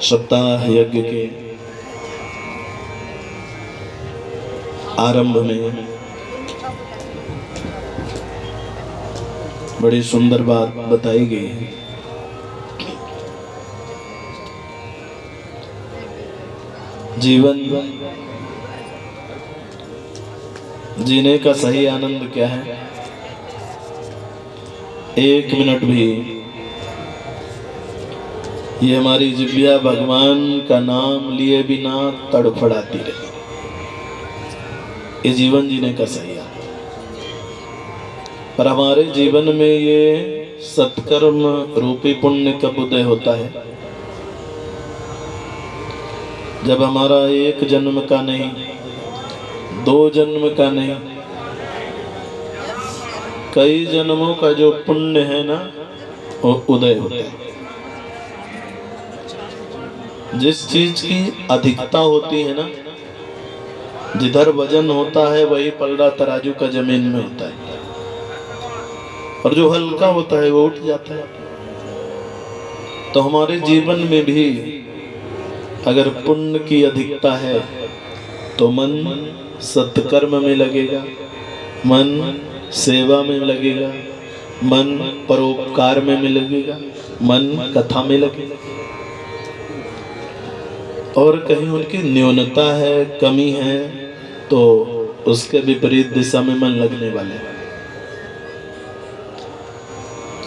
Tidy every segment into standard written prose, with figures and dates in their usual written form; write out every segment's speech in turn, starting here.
सप्ताह यज्ञ के आरंभ में बड़ी सुंदर बात बताई गई है। जीवन जीने का सही आनंद क्या है? एक मिनट भी ये हमारी जिह्वा भगवान का नाम लिए बिना तड़फड़ाती रहे, ये जीवन जीने का सही है। पर हमारे जीवन में ये सत्कर्म रूपी पुण्य कब उदय होता है? जब हमारा एक जन्म का नहीं, दो जन्म का नहीं, कई जन्मों का जो पुण्य है ना, वो उदय होता है। जिस चीज की अधिकता होती है ना, जिधर वजन होता है वही पलड़ा तराजू का जमीन में होता है, और जो हल्का होता है वो उठ जाता है। तो हमारे जीवन में भी अगर पुण्य की अधिकता है तो मन सत्कर्म में लगेगा, मन सेवा में लगेगा, मन परोपकार में लगेगा, मन कथा में लगेगा। और कहीं उनकी न्यूनता है, कमी है, तो उसके विपरीत दिशा में मन लगने वाले हैं।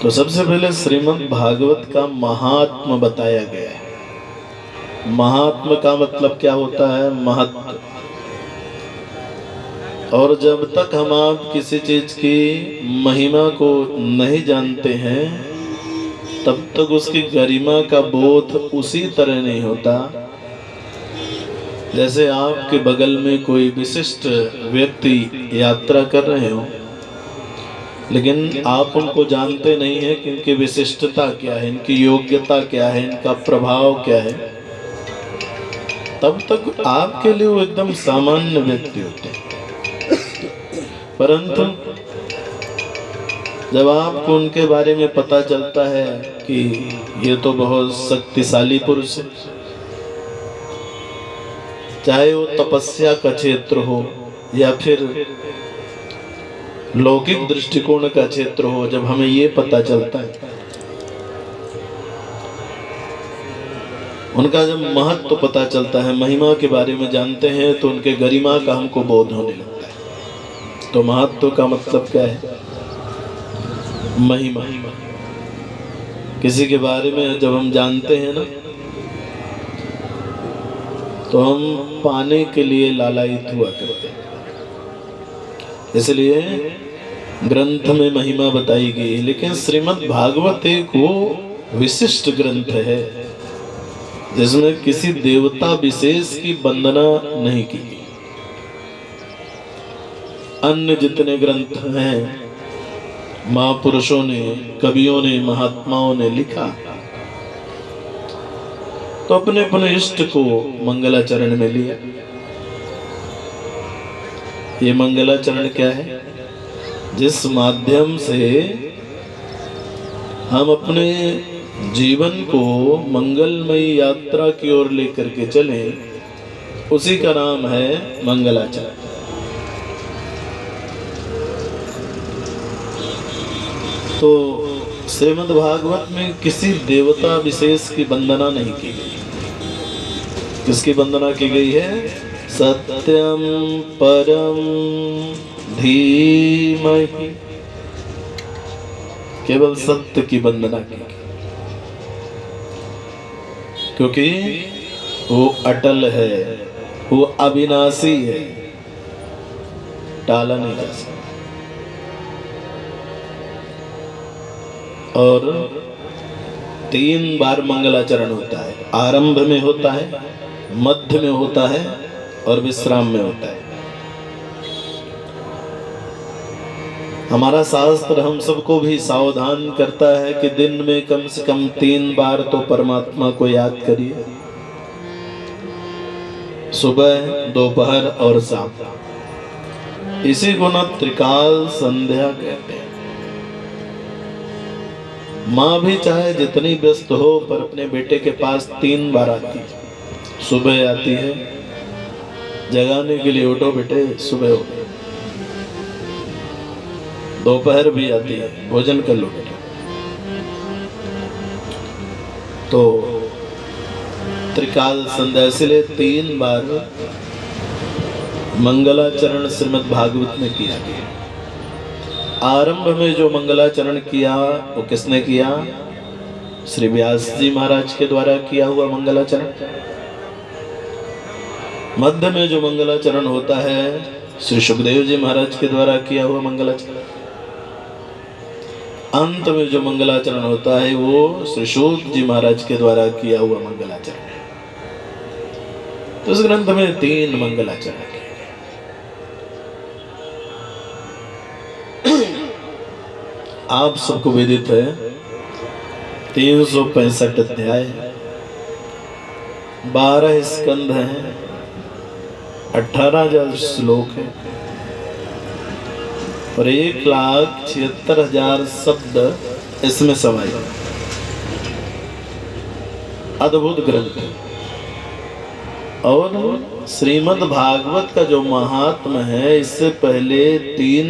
तो सबसे पहले श्रीमद् भागवत का महात्म बताया गया है। महात्म का मतलब क्या होता है? महत्व। और जब तक हम आप किसी चीज की महिमा को नहीं जानते हैं, तब तक उसकी गरिमा का बोध उसी तरह नहीं होता जैसे आपके बगल में कोई विशिष्ट व्यक्ति यात्रा कर रहे हो, लेकिन आप उनको जानते नहीं हैं कि इनकी विशिष्टता क्या है, इनकी योग्यता क्या है, इनका प्रभाव क्या है। तब तक आपके लिए वो एकदम सामान्य व्यक्ति होते हैं। परंतु जब आपको उनके बारे में पता चलता है कि ये तो बहुत शक्तिशाली पुरुष है, चाहे वो तपस्या का क्षेत्र हो या फिर लौकिक दृष्टिकोण का क्षेत्र हो, जब हमें ये पता चलता है, उनका जब महत्व पता चलता है, महिमा के बारे में जानते हैं, तो उनके गरिमा का हमको बोध होने लगता है। तो महत्व का मतलब क्या है? महिमा। किसी के बारे में जब हम जानते हैं ना, तो हम पाने के लिए लालायित हुआ करते हैं। इसलिए ग्रंथ में महिमा बताई गई है, लेकिन श्रीमद् भागवत एक वो विशिष्ट ग्रंथ है जिसमें किसी देवता विशेष की वंदना नहीं की गई। अन्य जितने ग्रंथ हैं, महापुरुषों ने, कवियों ने, महात्माओं ने लिखा, तो अपने अपने इष्ट को मंगलाचरण में लिया। ये मंगलाचरण क्या है? जिस माध्यम से हम अपने जीवन को मंगलमयी यात्रा की ओर लेकर के चलें, उसी का नाम है मंगलाचरण। तो श्रीमद् भागवत में किसी देवता विशेष की वंदना नहीं की गई। किसकी वंदना की गई है? सत्यम परम धीमहि, केवल सत्य की वंदना की गई, क्योंकि वो अटल है, वो अविनाशी है, टाला नहीं जा सकता। और 3 बार मंगलाचरण होता है। आरंभ में होता है, मध्य में होता है और विश्राम में होता है। हमारा शास्त्र हम सबको भी सावधान करता है कि दिन में कम से कम 3 बार तो परमात्मा को याद करिए, सुबह, दोपहर और शाम। इसी को न त्रिकाल संध्या कहते हैं। माँ भी चाहे जितनी व्यस्त हो पर अपने बेटे के पास 3 बार आती है। सुबह आती है जगाने के लिए, उठो बेटे सुबह हो गई। दोपहर भी आती है, भोजन कर लो बेटा। तो त्रिकाल संध्या, इसलिए 3 बार मंगलाचरण श्रीमद् भागवत में किया गया। आरंभ में जो मंगलाचरण किया वो किसने किया? श्री व्यास जी महाराज के द्वारा किया हुआ मंगलाचरण। मध्य में जो मंगलाचरण होता है श्री सुखदेव जी महाराज के द्वारा किया हुआ मंगलाचरण। अंत में जो मंगलाचरण होता है वो श्री सूत जी महाराज के द्वारा किया हुआ मंगलाचरण है। तो इस ग्रंथ में 3 मंगलाचरण किए गए। आप सबको विदित है 365 अध्याय, 12 स्कंध हैं, 18,000 श्लोक हैं और 1,76,000 शब्द इसमें समाये। अद्भुत ग्रंथ। और श्रीमद् भागवत का जो महात्म्य है इससे पहले 3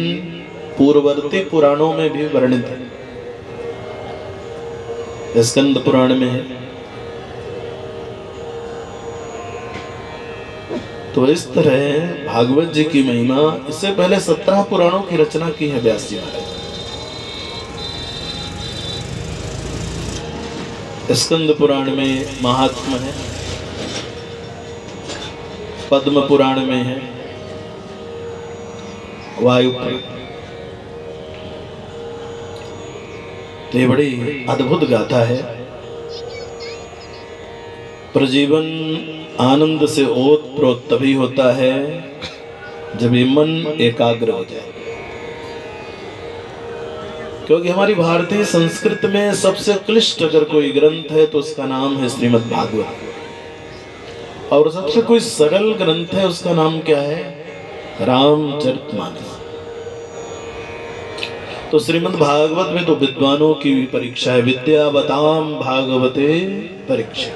पूर्ववर्ती पुराणों में भी वर्णित है। स्कंद पुराण में है। तो इस तरह भागवत जी की महिमा, इससे पहले 17 पुराणों की रचना की है व्यास जी महाराज। स्कंद पुराण में महात्म्य है, पद्म पुराण में है, वायु पुराण। तो ये बड़ी अद्भुत गाथा है। प्रजीवन आनंद से ओतप्रोत तभी होता है जब ये मन एकाग्र हो जाए। क्योंकि हमारी भारतीय संस्कृत में सबसे क्लिष्ट अगर कोई ग्रंथ है तो उसका नाम है श्रीमद् भागवत, और सबसे कोई सरल ग्रंथ है उसका नाम क्या है? रामचरितमानस। तो श्रीमद् भागवत में तो विद्वानों की भी परीक्षा है। विद्यावताम भागवते परीक्षा,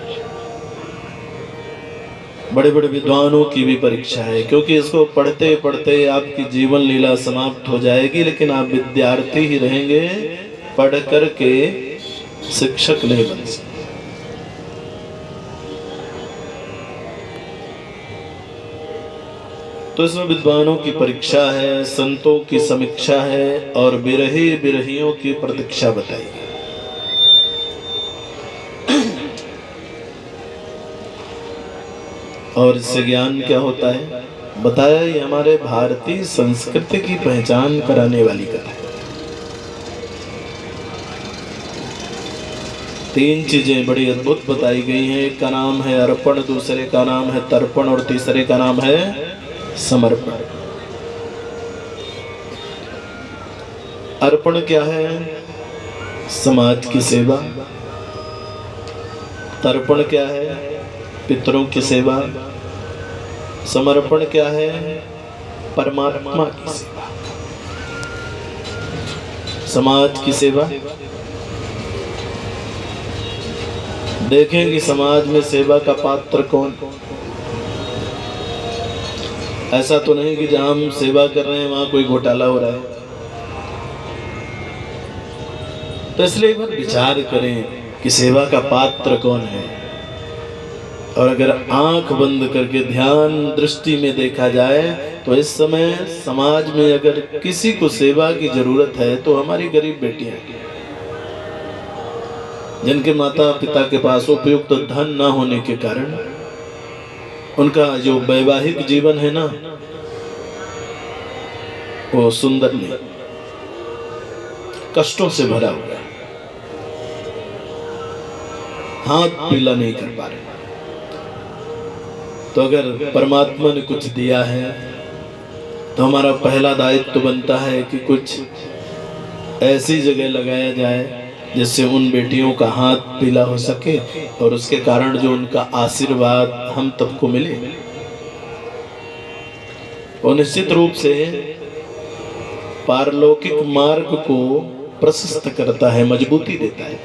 बड़े बड़े विद्वानों की भी परीक्षा है। क्योंकि इसको पढ़ते पढ़ते आपकी जीवन लीला समाप्त हो जाएगी, लेकिन आप विद्यार्थी ही रहेंगे, पढ़ करके शिक्षक नहीं बन सकते। तो इसमें विद्वानों की परीक्षा है, संतों की समीक्षा है और बिरही बिरहियों की प्रतीक्षा बताई है। और इससे ज्ञान क्या होता है बताया। ये हमारे भारतीय संस्कृति की पहचान कराने वाली कथा है। 3 चीजें बड़ी अद्भुत बताई गई हैं। एक का नाम है अर्पण, दूसरे का नाम है तर्पण और तीसरे का नाम है समर्पण। अर्पण क्या है? समाज की सेवा। तर्पण क्या है? पितरों की सेवा। समर्पण क्या है? परमात्मा की सेवा, समाज की सेवा। देखेंगे समाज में सेवा का पात्र कौन। ऐसा तो नहीं कि जहां हम सेवा कर रहे हैं वहां कोई घोटाला हो रहा है। तो इसलिए एक बार विचार करें कि सेवा का पात्र कौन है। और अगर आंख बंद करके ध्यान दृष्टि में देखा जाए तो इस समय समाज में अगर किसी को सेवा की जरूरत है तो हमारी गरीब बेटियां, जिनके माता पिता के पास उपयुक्त तो धन न होने के कारण उनका जो वैवाहिक जीवन है ना वो सुंदर नहीं, कष्टों से भरा हुआ है, हाथ पीला नहीं कर पा रहे। तो अगर परमात्मा ने कुछ दिया है तो हमारा पहला दायित्व तो बनता है कि कुछ ऐसी जगह लगाया जाए जिससे उन बेटियों का हाथ पीला हो सके और उसके कारण जो उनका आशीर्वाद हम सबको मिले। और निश्चित रूप से पारलौकिक मार्ग को प्रशस्त करता है, मजबूती देता है।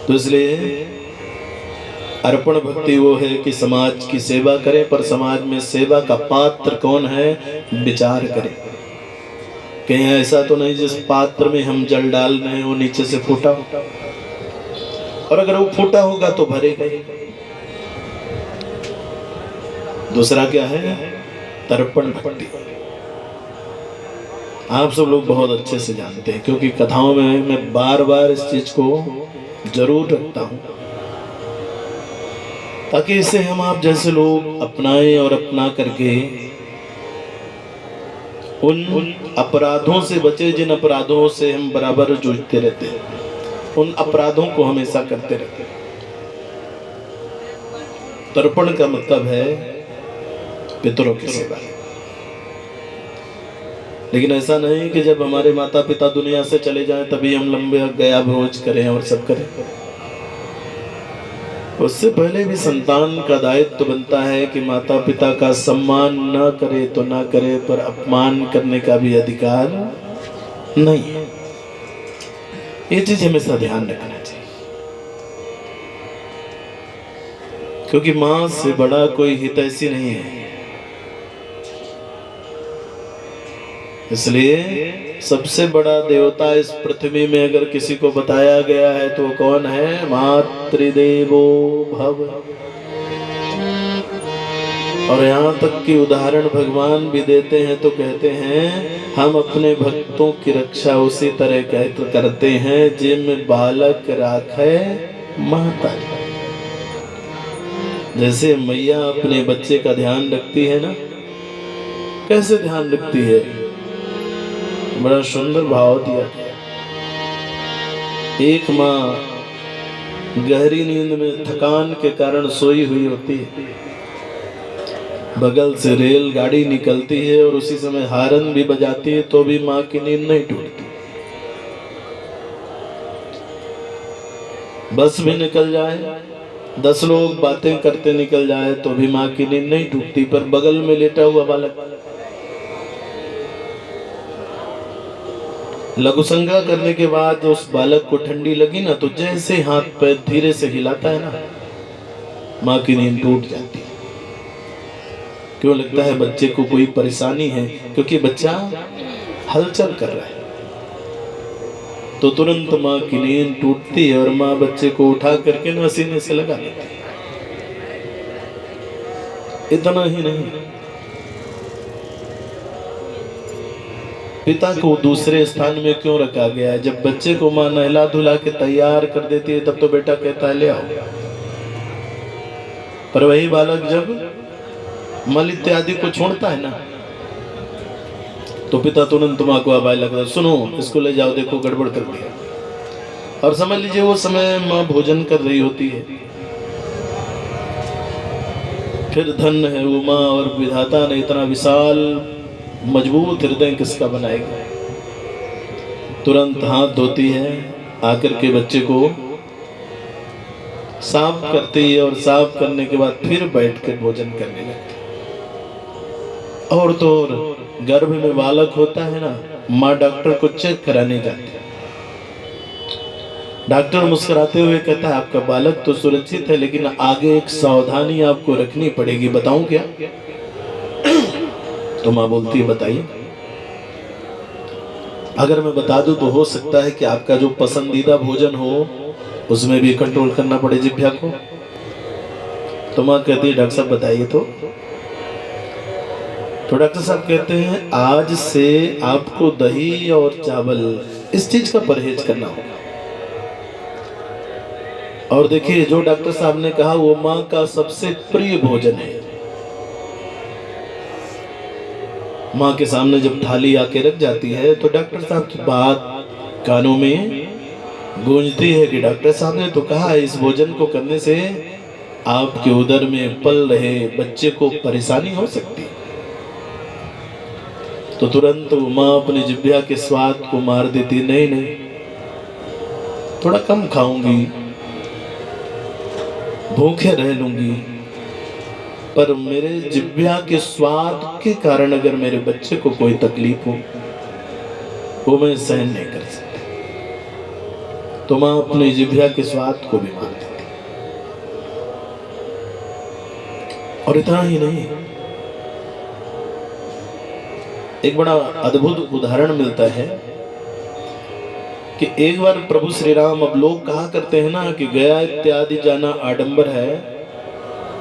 तो इसलिए अर्पण भक्ति वो है कि समाज की सेवा करें, पर समाज में सेवा का पात्र कौन है विचार करें। कहीं ऐसा तो नहीं जिस पात्र में हम जल डाल रहे हैं वो नीचे से फूटा हो, और अगर वो फूटा होगा तो भरेगा। दूसरा क्या है? तर्पण भक्ति। आप सब लोग बहुत अच्छे से जानते हैं, क्योंकि कथाओं में मैं बार बार इस चीज को जरूर रखता हूं, ताकि इसे हम आप जैसे लोग अपनाएं और अपना करके उन अपराधों से बचे जिन अपराधों से हम बराबर जूझते रहते हैं, उन अपराधों को हमेशा करते रहते हैं। तर्पण का मतलब है पितरों की सेवा। लेकिन ऐसा नहीं कि जब हमारे माता पिता दुनिया से चले जाएं तभी हम लंबे गया भोज करें और सब करें। उससे पहले भी संतान का दायित्व बनता है कि माता पिता का सम्मान न करे तो ना करे, पर अपमान करने का भी अधिकार नहीं है। ये चीज हमेशा ध्यान रखना चाहिए, क्योंकि मां से बड़ा कोई हितैषी नहीं है। इसलिए सबसे बड़ा देवता इस पृथ्वी में अगर किसी को बताया गया है तो कौन है? मातृदेवो भव। और यहाँ तक कि उदाहरण भगवान भी देते हैं तो कहते हैं हम अपने भक्तों की रक्षा उसी तरह करते हैं जिम बालक राखे माता। जैसे मैया अपने बच्चे का ध्यान रखती है ना, कैसे ध्यान रखती है? बड़ा सुंदर भाव दिया गया। एक माँ गहरी नींद में थकान के कारण सोई हुई होती है, बगल से रेलगाड़ी निकलती है और उसी समय हारन भी बजाती है, तो भी माँ की नींद नहीं टूटती। बस भी निकल जाए, 10 लोग बातें करते निकल जाए तो भी माँ की नींद नहीं टूटती। पर बगल में लेटा हुआ बालक लघुसंगा करने के बाद उस बालक को ठंडी लगी ना, तो जैसे हाथ पैर धीरे से हिलाता है ना, माँ की नींद टूट जाती है। क्यों? लगता है बच्चे को कोई परेशानी है, क्योंकि बच्चा हलचल कर रहा है। तो तुरंत माँ की नींद टूटती है और माँ बच्चे को उठा करके ना सीने से लगा लेती है। इतना ही नहीं, पिता को दूसरे स्थान में क्यों रखा गया है? जब बच्चे को माँ नहला धुला के तैयार कर देती है तब तो बेटा कहता है ले आओ, पर वही बालक जब मल इत्यादि को छोड़ता है ना, तो पिता तुरंत माँ को आवाज लगता है, सुनो इसको ले जाओ, देखो गड़बड़ कर दिया। और समझ लीजिए वो समय माँ भोजन कर रही होती है। फिर धन है वो माँ, और विधाता ने इतना विशाल मजबूत हृदय किसका बनाएगा। तुरंत हाथ धोती है, आकर के बच्चे को साफ करती है, और साफ करने के बाद फिर बैठ कर भोजन करने लगती है। और तो गर्भ में बालक होता है ना, माँ डॉक्टर को चेक कराने जाती है। डॉक्टर मुस्कुराते हुए कहता है आपका बालक तो सुरक्षित है, लेकिन आगे एक सावधानी आपको रखनी पड़ेगी। बताऊं क्या? तो माँ बोलती है बताइए। अगर मैं बता दूं तो हो सकता है कि आपका जो पसंदीदा भोजन हो उसमें भी कंट्रोल करना पड़े जिह्वा को। तो माँ कहती है डॉक्टर साहब बताइए। तो डॉक्टर साहब कहते हैं आज से आपको दही और चावल इस चीज का परहेज करना होगा। और देखिए जो डॉक्टर साहब ने कहा वो माँ का सबसे प्रिय भोजन है। माँ के सामने जब थाली आके रख जाती है तो डॉक्टर साहब की बात कानों में गूंजती है कि डॉक्टर साहब ने तो कहा इस भोजन को करने से आपके उदर में पल रहे बच्चे को परेशानी हो सकती है। तो तुरंत माँ अपने जिह्वा के स्वाद को मार देती, नहीं नहीं थोड़ा कम खाऊंगी, भूखे रह लूंगी, पर मेरे जिह्वा के स्वाद के कारण अगर मेरे बच्चे को कोई तकलीफ हो वो मैं सहन नहीं कर सकती। तो माँ अपनी जिह्वा के स्वाद को भी मानती थी। और इतना ही नहीं, एक बड़ा अद्भुत उदाहरण मिलता है कि एक बार प्रभु श्री राम, अब लोग कहा करते हैं ना कि गया इत्यादि जाना आडंबर है,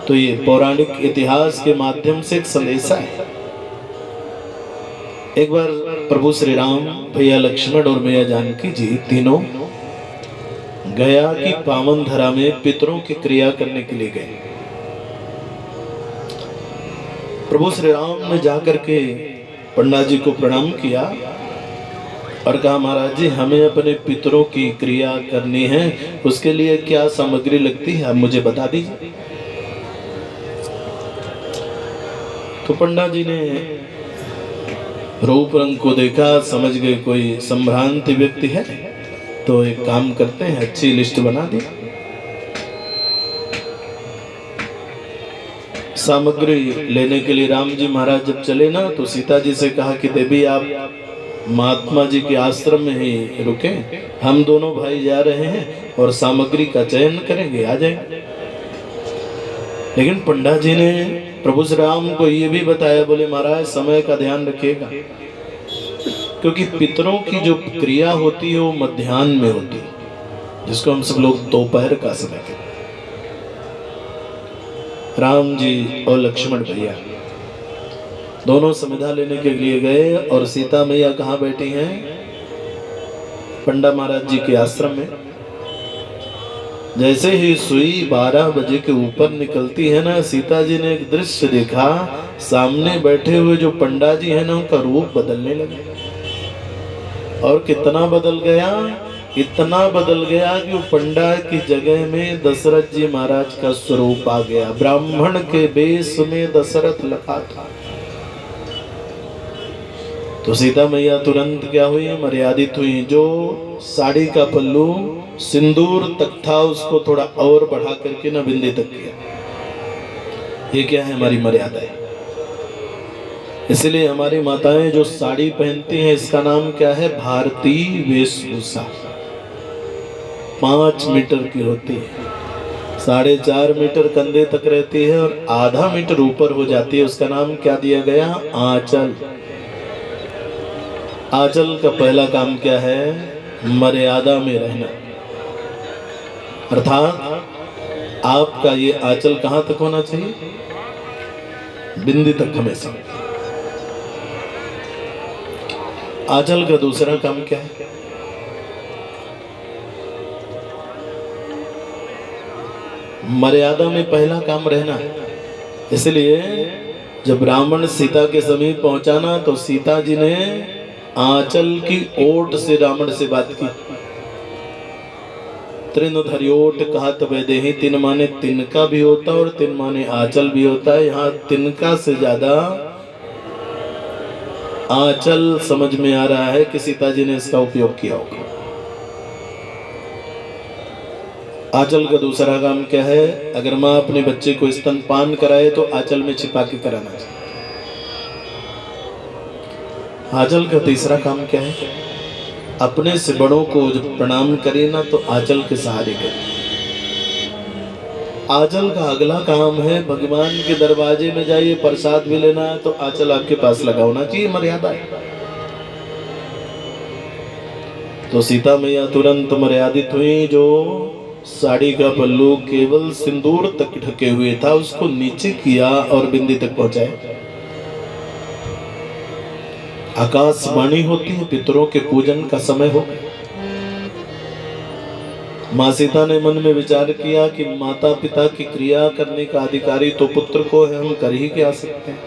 तो ये पौराणिक इतिहास के माध्यम से एक संदेशा है। एक बार प्रभु श्री राम, भैया लक्ष्मण और मैया जानकी जी तीनों गया की पावन धरा में पितरों की क्रिया करने के लिए गए। प्रभु श्री राम ने जाकर के पंडित जी को प्रणाम किया और कहा, महाराज जी हमें अपने पितरों की क्रिया करनी है, उसके लिए क्या सामग्री लगती है आप मुझे बता दीजिए। तो पंडित जी ने रूप रंग को देखा, समझ गए कोई संभ्रांत व्यक्ति है, तो एक काम करते हैं, अच्छी लिस्ट बना दी। सामग्री लेने के लिए राम जी महाराज जब चले ना, तो सीता जी से कहा कि देवी आप महात्मा जी के आश्रम में ही रुके, हम दोनों भाई जा रहे हैं और सामग्री का चयन करेंगे, आ जाएंगे। लेकिन पंडित जी ने प्रभु श्री राम को ये भी बताया, बोले महाराज समय का ध्यान रखिएगा, क्योंकि पितरों की जो क्रिया होती है वो मध्याह्न में होती है, जिसको हम सब लोग दोपहर का समय कहते हैं। राम जी और लक्ष्मण भैया दोनों संविदा लेने के लिए गए और सीता मैया कहाँ बैठी हैं? पंडित महाराज जी के आश्रम में। जैसे ही सुई 12 बजे के ऊपर निकलती है ना, सीता जी ने एक दृश्य देखा, सामने बैठे हुए जो पंडित जी है ना, उनका रूप बदलने लगा। और कितना बदल गया, इतना बदल गया कि वो पंडित की जगह में दशरथ जी महाराज का स्वरूप आ गया। ब्राह्मण के वेश में दशरथ लखा था। तो सीता मैया तुरंत क्या हुई, मर्यादित हुई। जो साड़ी का पल्लू सिंदूर तक था उसको थोड़ा और बढ़ा करके ना बिंदी तक किया। ये क्या है? हमारी मर्यादा है। इसलिए हमारी माताएं जो साड़ी पहनती हैं, इसका नाम क्या है? भारतीय वेशभूषा। 5 मीटर की होती है, 4.5 मीटर कंधे तक रहती है और आधा मीटर ऊपर हो जाती है। उसका नाम क्या दिया गया? आंचल। आंचल का पहला काम क्या है? मर्यादा में रहना। अर्थात आपका ये आंचल कहां तक होना चाहिए? बिंदी तक हमेशा। आंचल का दूसरा काम क्या है? मर्यादा में पहला काम रहना। इसलिए जब रावण सीता के समीप पहुंचा ना, तो सीता जी ने आंचल की ओट से रावण से बात की। त्रिन धर्योट कहत वैदेही। तीन माने तिनका भी होता और तीन माने आंचल भी होता है। यहाँ तिनका से ज्यादा आंचल समझ में आ रहा है कि सीता जी ने इसका उपयोग किया होगा। आंचल का दूसरा काम क्या है? अगर माँ अपने बच्चे को स्तनपान कराए तो आंचल में छिपा के कराना चाहिए। आंचल का तीसरा काम क्या है? अपने से बड़ों को जब प्रणाम करे ना, तो आंचल के सहारे करे। आंचल का अगला काम है, भगवान के दरवाजे में जाइए, प्रसाद भी लेना है तो आंचल आपके पास लगा होना चाहिए। मर्यादा है। तो सीता मैया तुरंत मर्यादित हुई। जो साड़ी का पल्लू केवल सिंदूर तक ढके हुए था, उसको नीचे किया और बिंदी तक पहुंचाया। आकाशवाणी होती है, पितरों के पूजन का समय हो गया। माँ सीता ने मन में विचार किया कि माता पिता की क्रिया करने का अधिकारी तो पुत्र को है, हम कर ही क्या सकते हैं।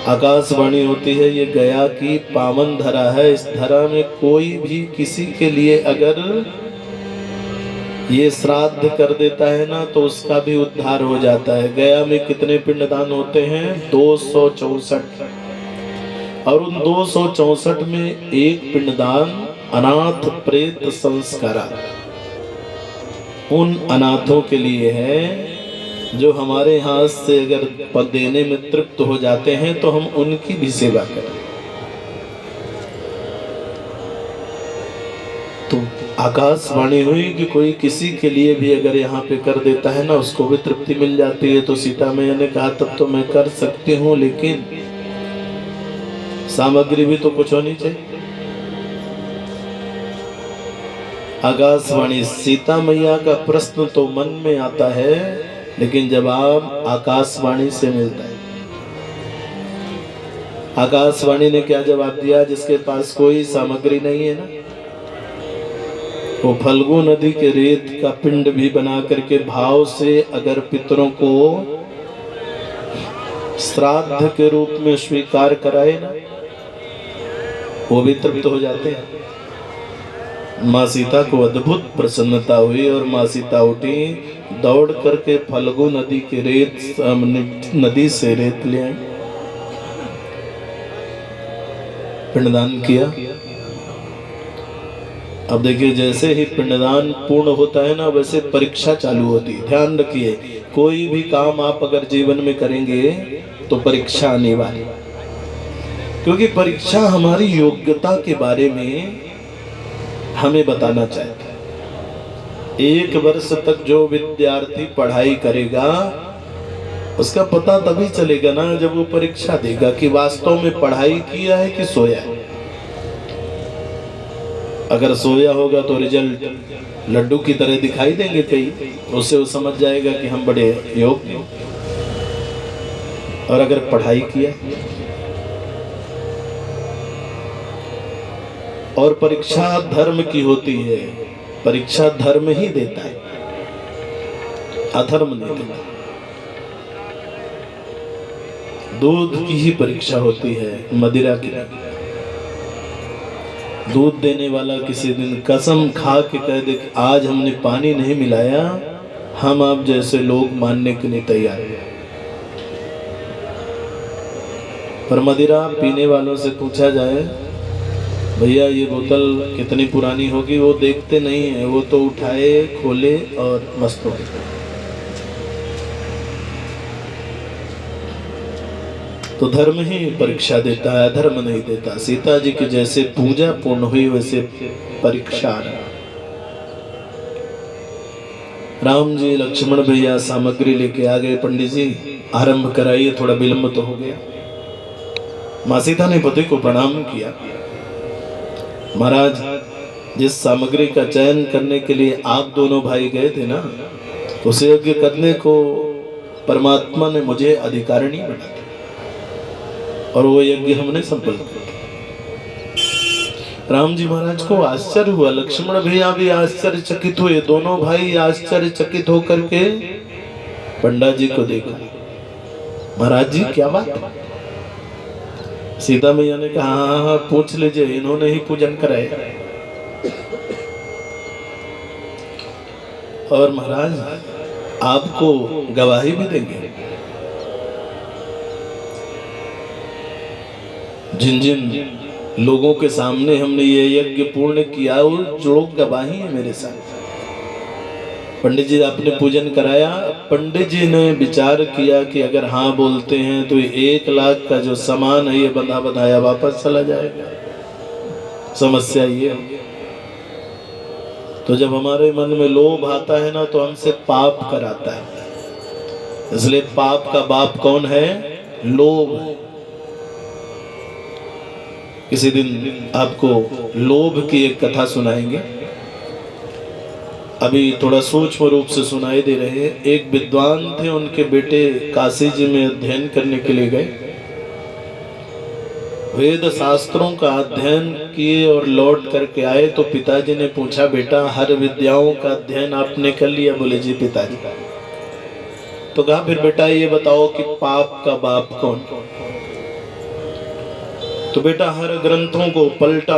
आकाशवाणी होती है, ये गया की पावन धरा है। इस धरा में कोई भी किसी के लिए अगर ये श्राद्ध कर देता है ना, तो उसका भी उद्धार हो जाता है। गया में कितने पिंडदान होते हैं? 264। और उन 264 में एक पिंडदान अनाथ प्रेत संस्कार उन अनाथों के लिए है जो हमारे हाथ से अगर देने में तृप्त हो जाते हैं, तो हम उनकी भी सेवा करें। आकाशवाणी हुई कि कोई किसी के लिए भी अगर यहाँ पे कर देता है ना, उसको भी तृप्ति मिल जाती है। तो सीता मैया ने कहा तब तो मैं कर सकती हूँ, लेकिन सामग्री भी तो कुछ होनी चाहिए। आकाशवाणी, सीता मैया का प्रश्न तो मन में आता है, लेकिन जवाब आकाशवाणी से मिलता है। आकाशवाणी ने क्या जवाब दिया? जिसके पास कोई सामग्री नहीं है ना, वो फल्गु नदी के रेत का पिंड भी बना करके भाव से अगर पितरों को श्राद्ध के रूप में स्वीकार कराए ना, वो भी तृप्त हो जाते हैं। माँ सीता को अद्भुत प्रसन्नता हुई और माँ सीता उठी, दौड़ करके फल्गु नदी के नदी से रेत ले आई, पिंडदान किया। अब देखिए, जैसे ही पिंडदान पूर्ण होता है ना, वैसे परीक्षा चालू होती है। ध्यान रखिए, कोई भी काम आप अगर जीवन में करेंगे तो परीक्षा अनिवार्य है, क्योंकि परीक्षा हमारी योग्यता के बारे में हमें बताना चाहता है। 1 वर्ष तक जो विद्यार्थी पढ़ाई करेगा, उसका पता तभी चलेगा ना जब वो परीक्षा देगा कि वास्तव में पढ़ाई किया है कि सोया है। अगर सोया होगा तो रिजल्ट लड्डू की तरह दिखाई देंगे कई, उससे वो समझ जाएगा कि हम बड़े योग्य हैं। और अगर पढ़ाई किया, और परीक्षा धर्म की होती है, परीक्षा धर्म ही देता है, अधर्म नहीं देता। दूध की ही परीक्षा होती है, मदिरा की। दूध देने वाला किसी दिन कसम खा के कह दे कि आज हमने पानी नहीं मिलाया, हम आप जैसे लोग मानने के लिए तैयार हैं। पर मदिरा पीने वालों से पूछा जाए, भैया ये बोतल कितनी पुरानी होगी, वो देखते नहीं है, वो तो उठाए, खोले और मस्त हो गए। तो धर्म ही परीक्षा देता है, अधर्म नहीं देता। सीता जी की जैसे पूजा पूर्ण हुई, वैसे परीक्षा। राम जी लक्ष्मण भैया सामग्री लेके आ गए। पंडित जी आरंभ कराइए, थोड़ा विलंब तो हो गया। माँ सीता ने पति को प्रणाम किया। महाराज, जिस सामग्री का चयन करने के लिए आप दोनों भाई गए थे ना, उसे यज्ञ करने को परमात्मा ने मुझे अधिकारिणी बना, और वो यज्ञ हमने संपन्न किया। राम जी महाराज को आश्चर्य हुआ, लक्ष्मण भैया भी आश्चर्यचकित हुए। दोनों भाई आश्चर्यचकित होकर के पंडित जी को देखा। महाराज जी क्या बात है? सीता मैया ने कहा, हाँ हाँ पूछ लीजिए, इन्होंने ही पूजन कराया। और महाराज आपको गवाही भी देंगे। जिन जिन लोगों के सामने हमने ये यज्ञ पूर्ण किया, वो लोग गवाही है मेरे साथ। पंडित जी आपने पूजन कराया। पंडित जी ने विचार किया कि अगर हाँ बोलते हैं तो 1 लाख का जो सामान है ये बंधा बंधाया वापस चला जाएगा। समस्या ये है। तो जब हमारे मन में लोभ आता है ना, तो हमसे पाप कराता है। इसलिए पाप का बाप कौन है? लोभ। किसी दिन आपको लोभ की एक कथा सुनाएंगे। अभी थोड़ा सूक्ष्म रूप से सुनाई दे रहे हैं। एक विद्वान थे, उनके बेटे काशी जी में अध्ययन करने के लिए गए। वेद शास्त्रों का अध्ययन किए और लौट करके आए तो पिताजी ने पूछा, बेटा हर विद्याओं का अध्ययन आपने कर लिया? बोले जी पिताजी। तो कहा, फिर बेटा ये बताओ कि पाप का बाप कौन? तो बेटा हर ग्रंथों को पलट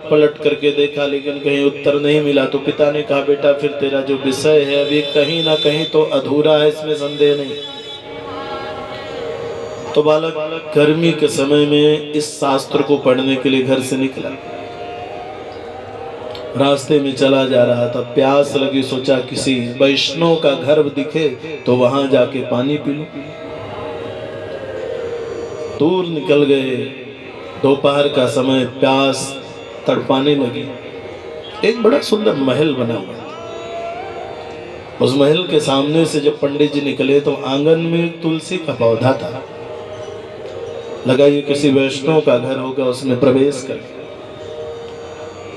पलट करके देखा, लेकिन कहीं उत्तर नहीं मिला। तो पिता ने कहा, बेटा फिर तेरा जो विषय है अभी कहीं ना कहीं तो अधूरा है, इसमें संदेह नहीं। तो बालक गर्मी के समय में इस शास्त्र को पढ़ने के लिए घर से निकला। रास्ते में चला जा रहा था, प्यास लगी, सोचा किसी वैष्णव का घर दिखे तो वहां जाके पानी पी लूं। दूर निकल गए। दोपहर का समय, प्यास तड़पाने लगी। एक बड़ा सुंदर महल बना हुआ था। उस महल के सामने से जब पंडित जी निकले तो आंगन में तुलसी का पौधा था। लगा ये किसी वैष्णव का घर होगा, उसमें प्रवेश कर।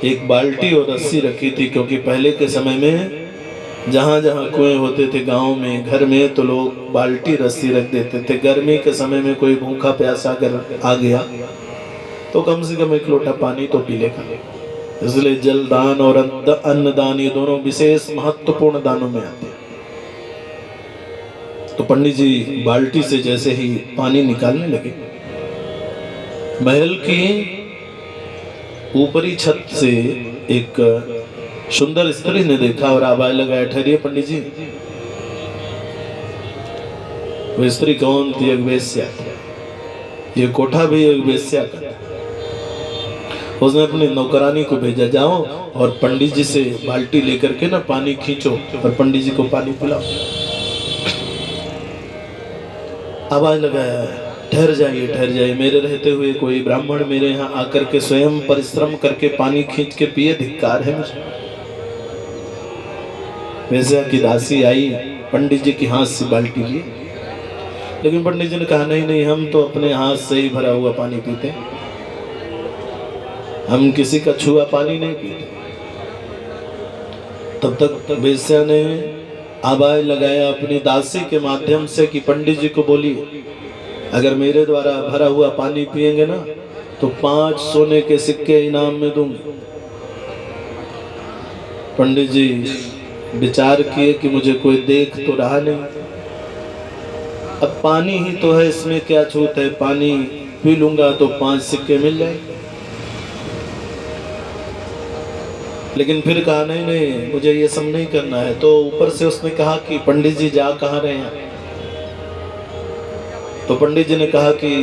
एक बाल्टी और रस्सी रखी थी, क्योंकि पहले के समय में जहाँ जहाँ कुएं होते थे गांव में, घर में, तो लोग बाल्टी रस्सी रख देते थे। गर्मी के समय में कोई भूखा प्यासा अगर आ गया तो कम से कम एक लोटा पानी तो पी लेगा। इसलिए जल दान और अन्न दान ये दोनों विशेष महत्वपूर्ण दानों में आते हैं। तो पंडित जी बाल्टी से जैसे ही पानी निकालने लगे, महल की ऊपरी छत से एक सुंदर स्त्री ने देखा और आवाज लगाया, ठहरिए पंडित जी। वो स्त्री कौन थी? एक वेश्या। ये कोठा भी एक वेश्या का। उसने अपनी नौकरानी को भेजा, जाओ और पंडित जी से बाल्टी लेकर के ना पानी खींचो और पंडित जी को पानी पिलाओ। आवाज लगाया, ठहर जाइए, मेरे रहते हुए कोई ब्राह्मण मेरे यहाँ आकर के स्वयं परिश्रम करके पानी खींच के पिए, धिक्कार है मुझे। वेश्या की दासी आई, पंडित जी के हाथ से बाल्टी ली, लेकिन पंडित जी ने कहा नहीं, हम तो अपने हाथ से ही भरा हुआ पानी पीते, हम किसी का छुआ पानी नहीं पीते। तब तक वेश्या ने आवाज लगाया अपनी दासी के माध्यम से कि पंडित जी को बोलिए, अगर मेरे द्वारा भरा हुआ पानी पिएंगे ना तो 5 सोने के सिक्के इनाम में दूंगी। पंडित जी विचार किए कि मुझे कोई देख तो रहा नहीं, अब पानी ही तो है, इसमें क्या छूट है, पानी पी लूंगा तो 5 सिक्के मिल जाएंगे। लेकिन फिर कहा नहीं, मुझे ये सब नहीं करना है। तो ऊपर से उसने कहा कि पंडित जी जा कहाँ रहे हैं? तो पंडित जी ने कहा कि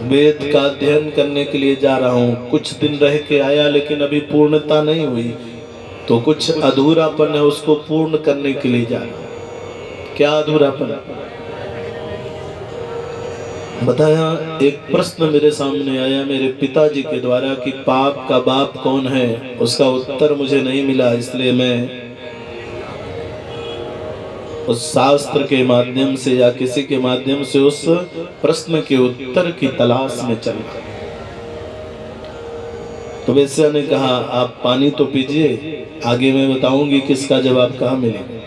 वेद का अध्ययन करने के लिए जा रहा हूँ, कुछ दिन रह के आया लेकिन अभी पूर्णता नहीं हुई, तो कुछ अधूरापन है, उसको पूर्ण करने के लिए जा रहा हूँ। क्या अधूरापन? बताया। एक प्रश्न मेरे सामने आया मेरे पिताजी के द्वारा कि पाप का बाप कौन है, उसका उत्तर मुझे नहीं मिला, इसलिए मैं उस शास्त्र के माध्यम से या किसी के माध्यम से उस प्रश्न के उत्तर की तलाश में चल रहा। तो वेश्या ने कहा आप पानी तो पीजिए, आगे मैं बताऊंगी किसका जवाब कहाँ मिलेगा।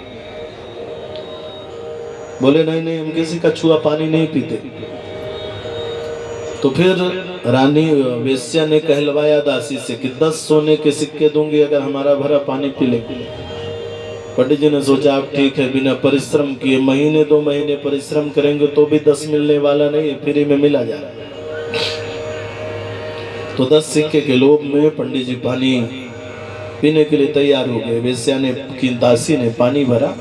बोले नहीं, हम किसी का छुआ पानी नहीं पीते। तो फिर रानी वेश्या ने कहलवाया दासी से कि 10 सोने के सिक्के दूंगी अगर हमारा भरा पानी पी लेंगे। पंडित जी ने सोचा आप ठीक है, बिना परिश्रम किए महीने 2 महीने परिश्रम करेंगे तो भी 10 मिलने वाला नहीं, फ्री में मिला जा रहा है। तो 10 सिक्के के लोभ में पंडित जी पानी पीने के लिए तैयार हो गए। वेश्या ने की दासी ने पानी भरा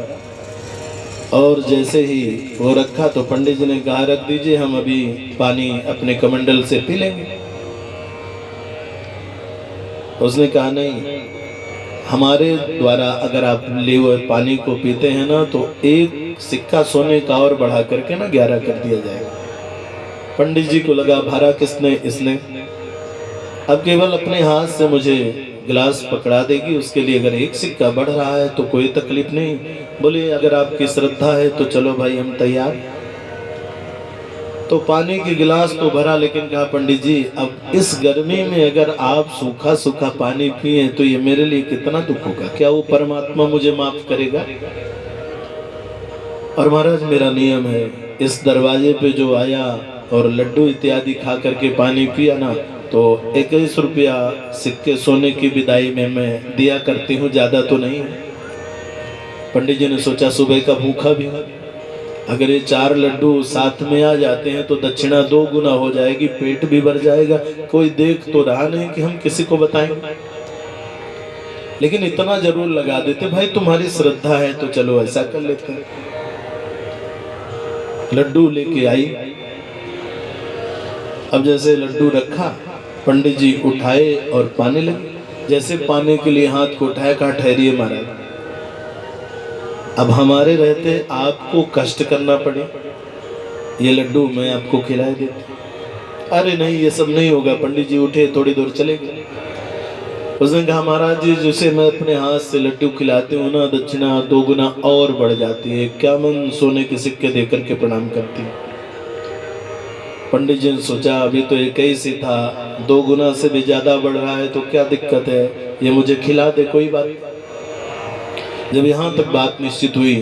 और जैसे ही वो रखा तो पंडित जी ने कहा रख दीजिए, हम अभी पानी अपने कमंडल से पी लेंगे। उसने कहा नहीं, हमारे द्वारा अगर आप ले हुए पानी को पीते हैं ना तो 1 सिक्का सोने का और बढ़ा करके ना 11 कर दिया जाएगा। पंडित जी को लगा भरा किसने? इसने। अब केवल अपने हाथ से मुझे गिलास पकड़ा देगी, उसके लिए अगर 1 सिक्का बढ़ रहा है तो कोई तकलीफ नहीं। बोले अगर आपकी श्रद्धा है तो चलो भाई हम तैयार। तो पानी की गिलास तो भरा, लेकिन कहा पंडित जी अब इस गर्मी में अगर आप सूखा सूखा पानी पिए तो ये मेरे लिए कितना दुख होगा, क्या वो परमात्मा मुझे माफ करेगा? और महाराज मेरा नियम है, इस दरवाजे पे जो आया और लड्डू इत्यादि खा करके पानी पिया ना तो 21 रुपया सिक्के सोने की विदाई में मैं दिया करती हूँ, ज्यादा तो नहीं। पंडित जी ने सोचा सुबह का भूखा भी, अगर ये 4 लड्डू साथ में आ जाते हैं तो दक्षिणा 2 गुना हो जाएगी, पेट भी भर जाएगा, कोई देख तो रहा नहीं कि हम किसी को बताएंगे। लेकिन इतना जरूर लगा देते भाई तुम्हारी श्रद्धा है तो चलो ऐसा कर लेते हैं। लड्डू लेके आई। अब जैसे लड्डू रखा पंडित जी उठाए और पाने लगे। जैसे पाने के लिए हाथ को उठाया, कहा ठहरिए महाराज, अब हमारे रहते आपको कष्ट करना पड़े, ये लड्डू मैं आपको खिला देती। अरे नहीं ये सब नहीं होगा। पंडित जी उठे, थोड़ी दूर चले गए। उसने कहा महाराज जी जिसे मैं अपने हाथ से लड्डू खिलाती हूँ ना, दक्षिणा 2 गुना और बढ़ जाती है, क्या मन सोने के सिक्के देकर के प्रणाम करती हूँ। पंडित जी ने सोचा अभी तो 21 ही था, 2 गुना से भी ज्यादा बढ़ रहा है तो क्या दिक्कत है, ये मुझे खिला दे कोई बात। जब यहाँ तक बात निश्चित हुई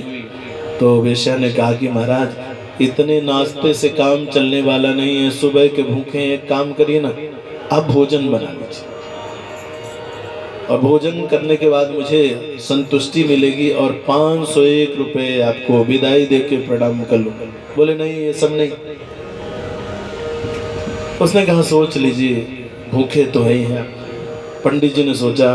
तो वेश्या ने कहा कि महाराज इतने नाश्ते से काम चलने वाला नहीं है, सुबह के भूखे हैं, एक काम करिए ना आप भोजन बना लीजिए और भोजन करने के बाद मुझे संतुष्टि मिलेगी और 501 रुपये आपको विदाई दे के प्रणाम कर लूँगा। बोले नहीं ये सब नहीं। उसने कहा सोच लीजिए भूखे तो है ही हैं। पंडित जी ने सोचा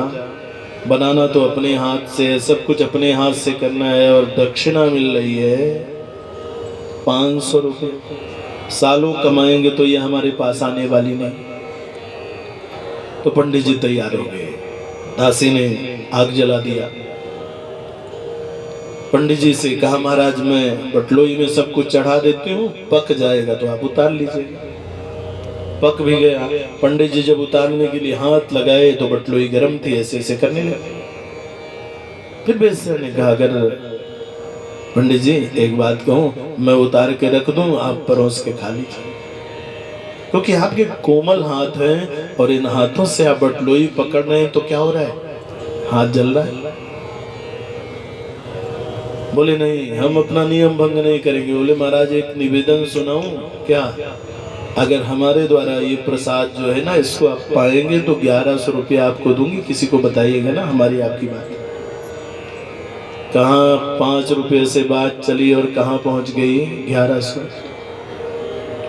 बनाना तो अपने हाथ से है, सब कुछ अपने हाथ से करना है और दक्षिणा मिल रही है 500 रुपये, सालों कमाएंगे तो ये हमारे पास आने वाली नहीं। तो पंडित जी तैयार हो गए, दासी ने आग जला दिया। पंडित जी से कहा महाराज मैं बटलोई में सब कुछ चढ़ा देती हूँ, पक जाएगा तो आप उतार लीजिए। पक भी गया। पंडित जी जब उतारने के लिए हाथ लगाए तो बटलोई गर्म थी, ऐसे ऐसे करने लगे। फिर वेश्या ने कहा अगर पंडित जी एक बात कहूँ, मैं उतार के रख दूं आप परोस के खा लीजिए, क्योंकि आपके कोमल हाथ हैं और इन हाथों से आप बटलोई पकड़ रहे हैं तो क्या हो रहा है, हाथ जल रहा है। बोले नहीं हम अपना नियम भंग नहीं करेंगे। बोले महाराज एक निवेदन सुनाऊं क्या, अगर हमारे द्वारा ये प्रसाद जो है ना इसको आप पाएंगे तो 1100 रुपये आपको दूंगी, किसी को बताइएगा ना हमारी आपकी बात। कहाँ 5 रुपये से बात चली और कहाँ पहुंच गई 1100।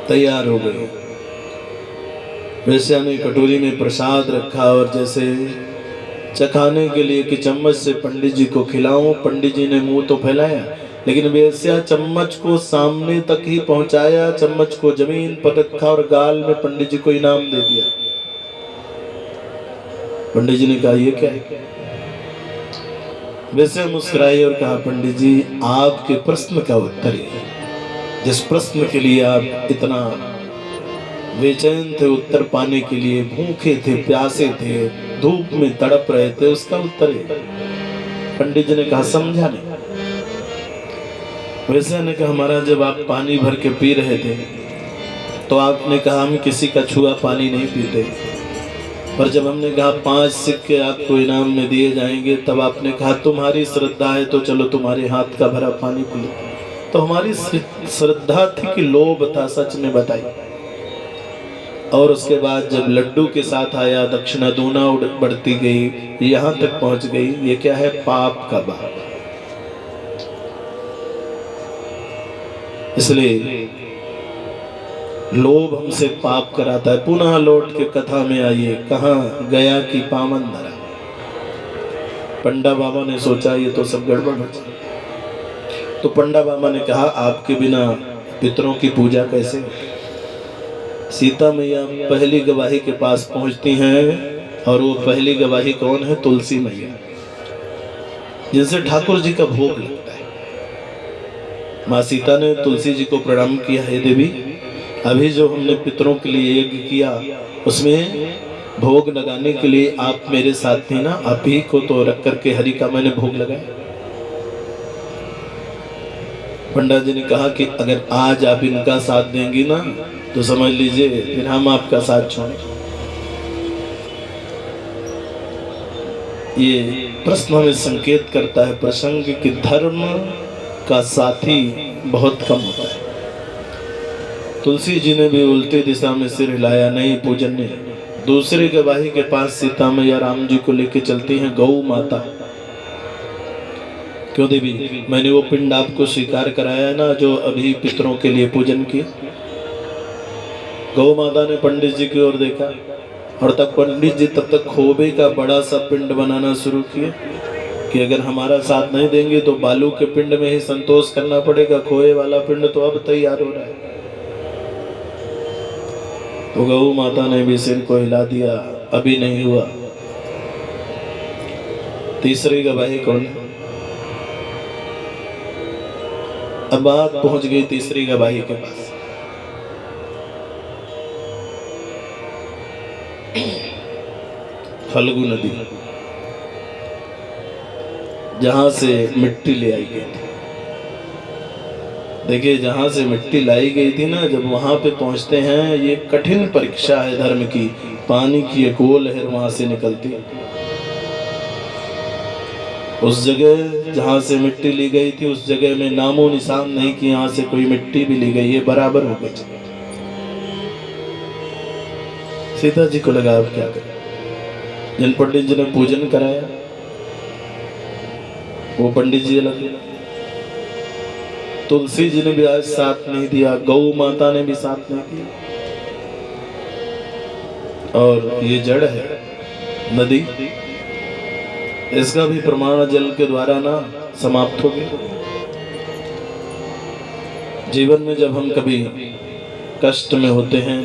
तैयार हो गए। वेश्या ने कटोरी में प्रसाद रखा और जैसे चखाने के लिए कि चम्मच से पंडित जी को खिलाऊं, पंडित जी ने मुंह तो फैलाया लेकिन वेश्या चम्मच को सामने तक ही पहुंचाया, चम्मच को जमीन पर रखा और गाल में पंडित जी को इनाम दे दिया। पंडित जी ने कहा ये क्या है। वेश्या मुस्कुराई और कहा पंडित जी आपके प्रश्न का उत्तर है, जिस प्रश्न के लिए आप इतना बेचैन थे, उत्तर पाने के लिए भूखे थे, प्यासे थे, धूप में तड़प रहे थे, उसका उत्तर है। पंडित जी ने कहा समझा नहीं। वैसे ने कहा महाराज जब आप पानी भर के पी रहे थे तो आपने कहा हम किसी का छुआ पानी नहीं पीते, पर जब हमने कहा 5 सिक्के आपको इनाम में दिए जाएंगे तब आपने कहा तुम्हारी श्रद्धा है तो चलो तुम्हारे हाथ का भरा पानी पी लो। तो हमारी श्रद्धा थी कि लोभ था, सच में बताई। और उसके बाद जब लड्डू के साथ आया दक्षिणा दूना बढ़ती गई, यहाँ तक पहुँच गई। ये क्या है, पाप का भाव। इसलिए लोभ हमसे पाप कराता है। पुनः लौट के कथा में आइए, कहाँ गया कि पावन धरा। पंडा बाबा ने सोचा ये तो सब गड़बड़ हो जाए, तो पंडा बाबा ने कहा आपके बिना पितरों की पूजा कैसे। सीता मैया पहली गवाही के पास पहुंचती हैं और वो पहली गवाही कौन है, तुलसी मैया, जिनसे ठाकुर जी का भोग लगता है। माँ सीता ने तुलसी जी को प्रणाम किया, हे देवी अभी जो हमने पितरों के लिए यज्ञ किया उसमें भोग लगाने के लिए आप मेरे साथ थी ना, आप ही को तो रख करके हरि का मैंने भोग लगाया। पंडित जी ने कहा कि अगर आज आप इनका साथ देंगी ना तो समझ लीजिए फिर हम आपका साथ छोड़ेंगे। ये प्रश्न हमें संकेत करता है प्रसंग कि धर्म का साथी बहुत कम होता है। तुलसी जी ने भी उल्टी दिशा में सिर हिलाया, नहीं पूजन्य। दूसरे गवाही के पास सीता मैया राम जी को लेके चलती हैं, गौ माता। क्यों देवी, मैंने वो पिंड आपको स्वीकार कराया ना जो अभी पितरों के लिए पूजन किया। गौ माता ने पंडित जी की ओर देखा और तब पंडित जी तब तक खोबे का बड़ा सा पिंड बनाना शुरू किया कि अगर हमारा साथ नहीं देंगे तो बालू के पिंड में ही संतोष करना पड़ेगा, खोए वाला पिंड तो अब तैयार हो रहा है। तो गौ माता ने भी सिर को हिला दिया, अभी नहीं हुआ। तीसरी गवाही कौन है। अब बात पहुंच गई तीसरी गवाही के पास। फल्गु नदी, जहां से मिट्टी ले आई गई थी। देखिए, जहां से मिट्टी लाई गई थी ना, जब वहां पे पहुंचते हैं, ये कठिन परीक्षा है धर्म की। पानी की एक गोल लहर वहां से निकलती है। उस जगह जहां से मिट्टी ली गई थी, उस जगह में नामो निशान नहीं कि यहां से कोई मिट्टी भी ली गई है, बराबर हो गई। सीता जी को लगा अब क्या करें। जिन पंडित जी ने पूजन कराया, वो पंडित जी अलग, तुलसी जी ने भी आज साथ नहीं दिया, गौ माता ने भी साथ नहीं दिया, और ये जड़ है नदी, इसका भी प्रमाण जल के द्वारा ना समाप्त हो गया। जीवन में जब हम कभी कष्ट में होते हैं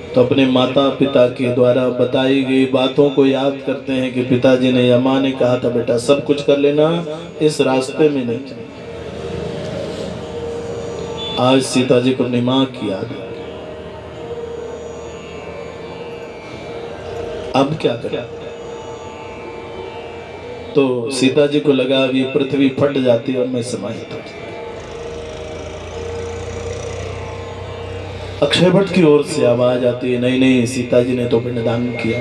तो अपने माता पिता के द्वारा बताई गई बातों को याद करते हैं कि पिताजी ने या माँ ने कहा था, बेटा सब कुछ कर लेना, इस रास्ते में नहीं चलना। आज सीता जी को अपनी माँ की याद है। अब क्या करें? तो सीता जी को लगा अब ये पृथ्वी फट जाती और मैं समाहित हो जाती। अक्षय वट की ओर से आवाज आती है, नहीं नहीं, सीता जी ने तो पिंडदान किया।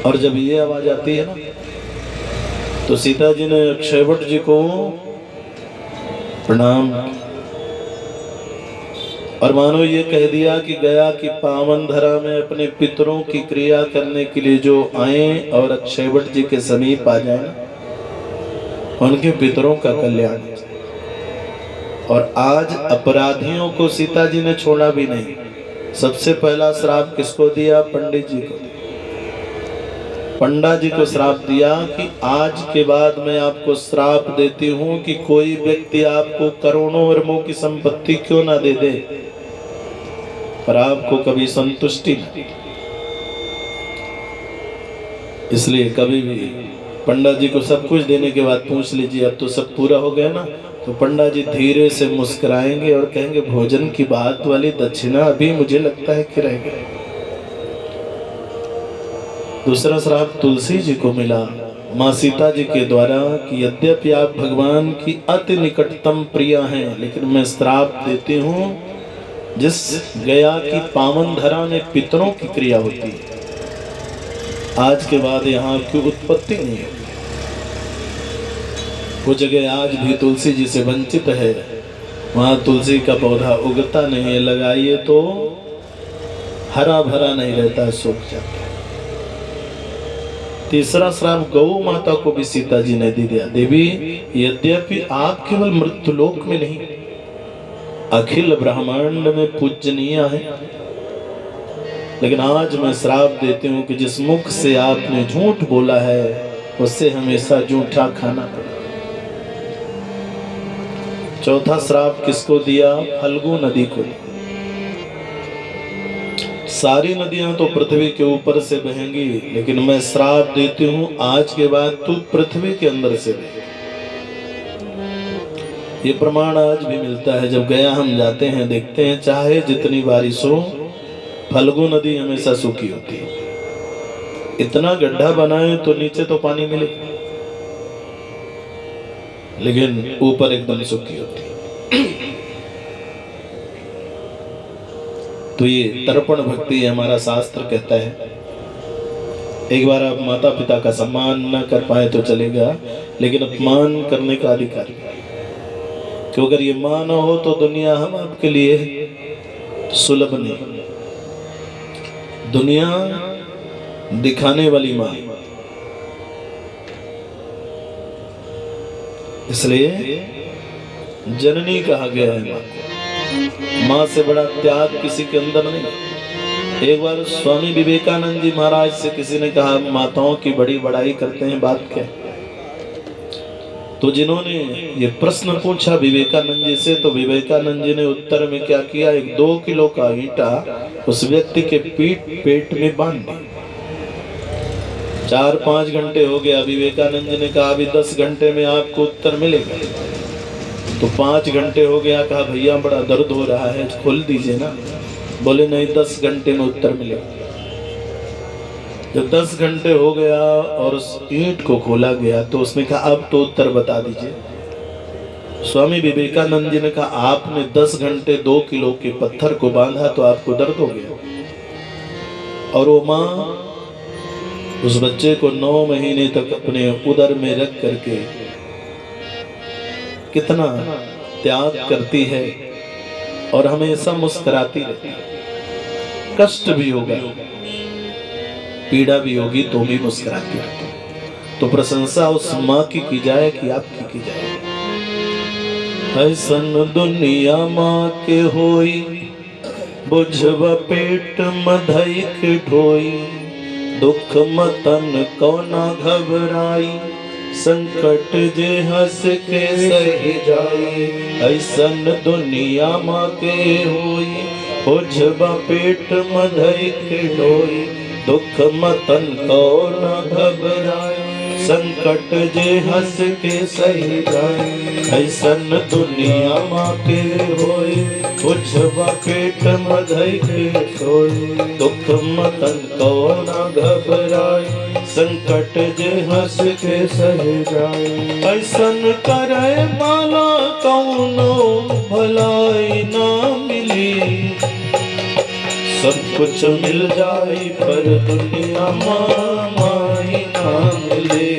और जब ये आवाज आती है ना, तो सीता जी ने अक्षय वट जी को प्रणाम और मानो ये कह दिया कि गया कि पावन धरा में अपने पितरों की क्रिया करने के लिए जो आए और अक्षय वट जी के समीप आ जाए ना, उनके पितरों का कल्याण। और आज अपराधियों को सीता जी ने छोड़ा भी नहीं। सबसे पहला श्राप किसको दिया? पंडित जी को। पंडा जी को श्राप दिया कि आज के बाद मैं आपको श्राप देती हूं कि कोई व्यक्ति आपको करोड़ों अरबों की संपत्ति क्यों ना दे दे, पर आपको कभी संतुष्टि नहीं। इसलिए कभी भी पंडा जी को सब कुछ देने के बाद पूछ लीजिए, अब तो सब पूरा हो गया ना, तो पंडा जी धीरे से मुस्कुराएंगे और कहेंगे, भोजन की बात वाली दक्षिणा अभी मुझे लगता है कि रह गई। दूसरा श्राप तुलसी जी को मिला माँ सीता जी के द्वारा कि यद्यपि आप भगवान की अति निकटतम प्रिया हैं, लेकिन मैं श्राप देती हूँ जिस गया की पावन धरा में पितरों की क्रिया होती है, आज के बाद यहाँ की उत्पत्ति नहीं है। वो जगह आज भी तुलसी जी से वंचित है, वहाँ तुलसी का पौधा उगता नहीं है, लगाइए तो हरा भरा नहीं रहता, सूख जाता है। तीसरा श्राप गौ माता को भी सीता जी ने दे दिया, देवी यद्यपि आप केवल मृत्युलोक में नहीं, अखिल ब्रह्मांड में पूजनीय है, लेकिन आज मैं श्राप देती हूँ कि जिस मुख से आपने झूठ बोला है उससे हमेशा झूठा खाना पड़ा। चौथा श्राप किसको दिया? फल्गु नदी को। सारी नदियां तो पृथ्वी के ऊपर से बहेंगी, लेकिन मैं श्राप देती हूँ आज के बाद तू पृथ्वी के अंदर से बहे। ये प्रमाण आज भी मिलता है। जब गया हम जाते हैं, देखते हैं चाहे जितनी बारिश हो, फल्गु नदी हमेशा सूखी होती है। इतना गड्ढा बनाए तो नीचे तो पानी मिले, लेकिन ऊपर एकदम सूखी होती है। तो ये तर्पण भक्ति हमारा शास्त्र कहता है। एक बार आप माता पिता का सम्मान न कर पाए तो चलेगा, लेकिन अपमान करने का अधिकार है। क्यों? अगर ये मान हो तो दुनिया हम आपके लिए सुलभ नहीं। दुनिया दिखाने वाली माँ, इसलिए जननी कहा गया है माँ को। माँ से बड़ा त्याग किसी के अंदर नहीं। एक बार स्वामी विवेकानंद जी महाराज से किसी ने कहा, माताओं की बड़ी बड़ाई करते हैं, बात क्या? तो जिन्होंने ये प्रश्न पूछा विवेकानंद जी से, तो विवेकानंद जी ने उत्तर में क्या किया? एक 2 किलो का ईंटा उस व्यक्ति के पेट में बांध दी। 4-5 घंटे हो गया। विवेकानंद जी ने कहा अभी 10 घंटे में आपको उत्तर मिलेगा। तो 5 घंटे हो गया। कहा भैया बड़ा दर्द हो रहा है, खोल दीजिए ना। बोले नहीं, 10 घंटे में उत्तर मिलेगा। जब 10 घंटे हो गया और उस ईंट को खोला गया तो उसने कहा अब तो उत्तर बता दीजिए। स्वामी विवेकानंद जी ने कहा आपने 10 घंटे 2 किलो के पत्थर को बांधा तो आपको दर्द हो गया। और वो माँ उस बच्चे को 9 महीने तक अपने उदर में रख करके कितना त्याग करती है और हमेशा मुस्कुराती रहती है। कष्ट भी होगा, पीड़ा भी होगी तो भी मुस्कुराती रहती है। तो प्रशंसा उस माँ की जाए कि आपकी की जाए। ऐसन दुनिया माँ के होई बुझब पेट मधैक ढोई, दुख मतन कौना घबराई, संकट जे हंस के सही जाई। ऐसन दुनिया माँ के होई बुझब पेट मधैक ढोई, दुख मतन कौना घबराई, संकट जे हंस के सही जाए। ऐसन दुनिया माँ के होई बुझब पेट मधैक ढोई, दुख मतन कौना घबराई, संकट जे हंस के सही जाए। ऐसन करे माला कौनो भलाई ना मिली, सब कुछ मिल जाए पर दुनिया माई ना मिले।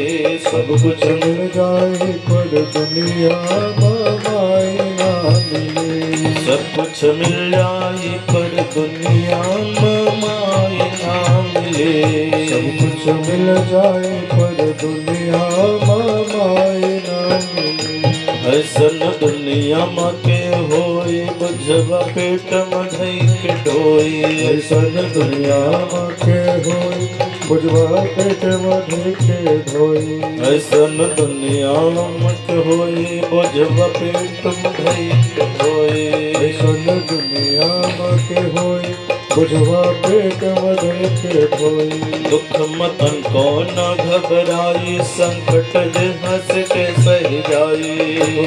सब कुछ मिल जाए पर दुनिया माई ना मिले। सब कुछ मिल जाए पर दुनिया माई ना मिले। सब कुछ मिल जाए पर दुनिया माई ना मिले। ऐसन दुनिया माँ के होई बुझब पेट मधैक ढोई। ऐसन दुनिया माँ के होई बुझब पेट मधैक ढोई। ऐसन दुनिया माँ के होई बुझब पेट मधैक ढोई। ऐसन दुनिया माँ के होई बुझब पेट मधैक ढोई, दुख मतन कौन घबराई, संकट जे हंस के सही जाई।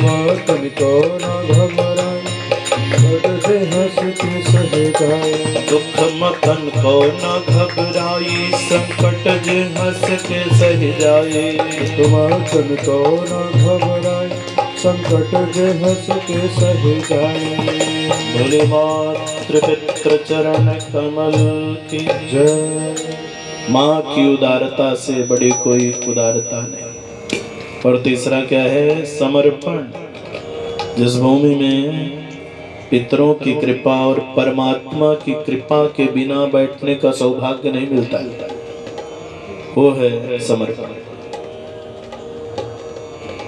मतन कौन घबराई, संकट जे हंस के सही जाई। दुख मतन कौन घबराई, संकट जे हंस के सही जाई। मतन कौन घबराई, संकट जे हंस के सही जाई। भोले मात्र पितृ चरण कमल की जय। माँ की उदारता से बड़ी कोई उदारता नहीं। और तीसरा क्या है? समर्पण। जिस भूमि में पितरों की कृपा और परमात्मा की कृपा के बिना बैठने का सौभाग्य नहीं मिलता है, वो है समर्पण।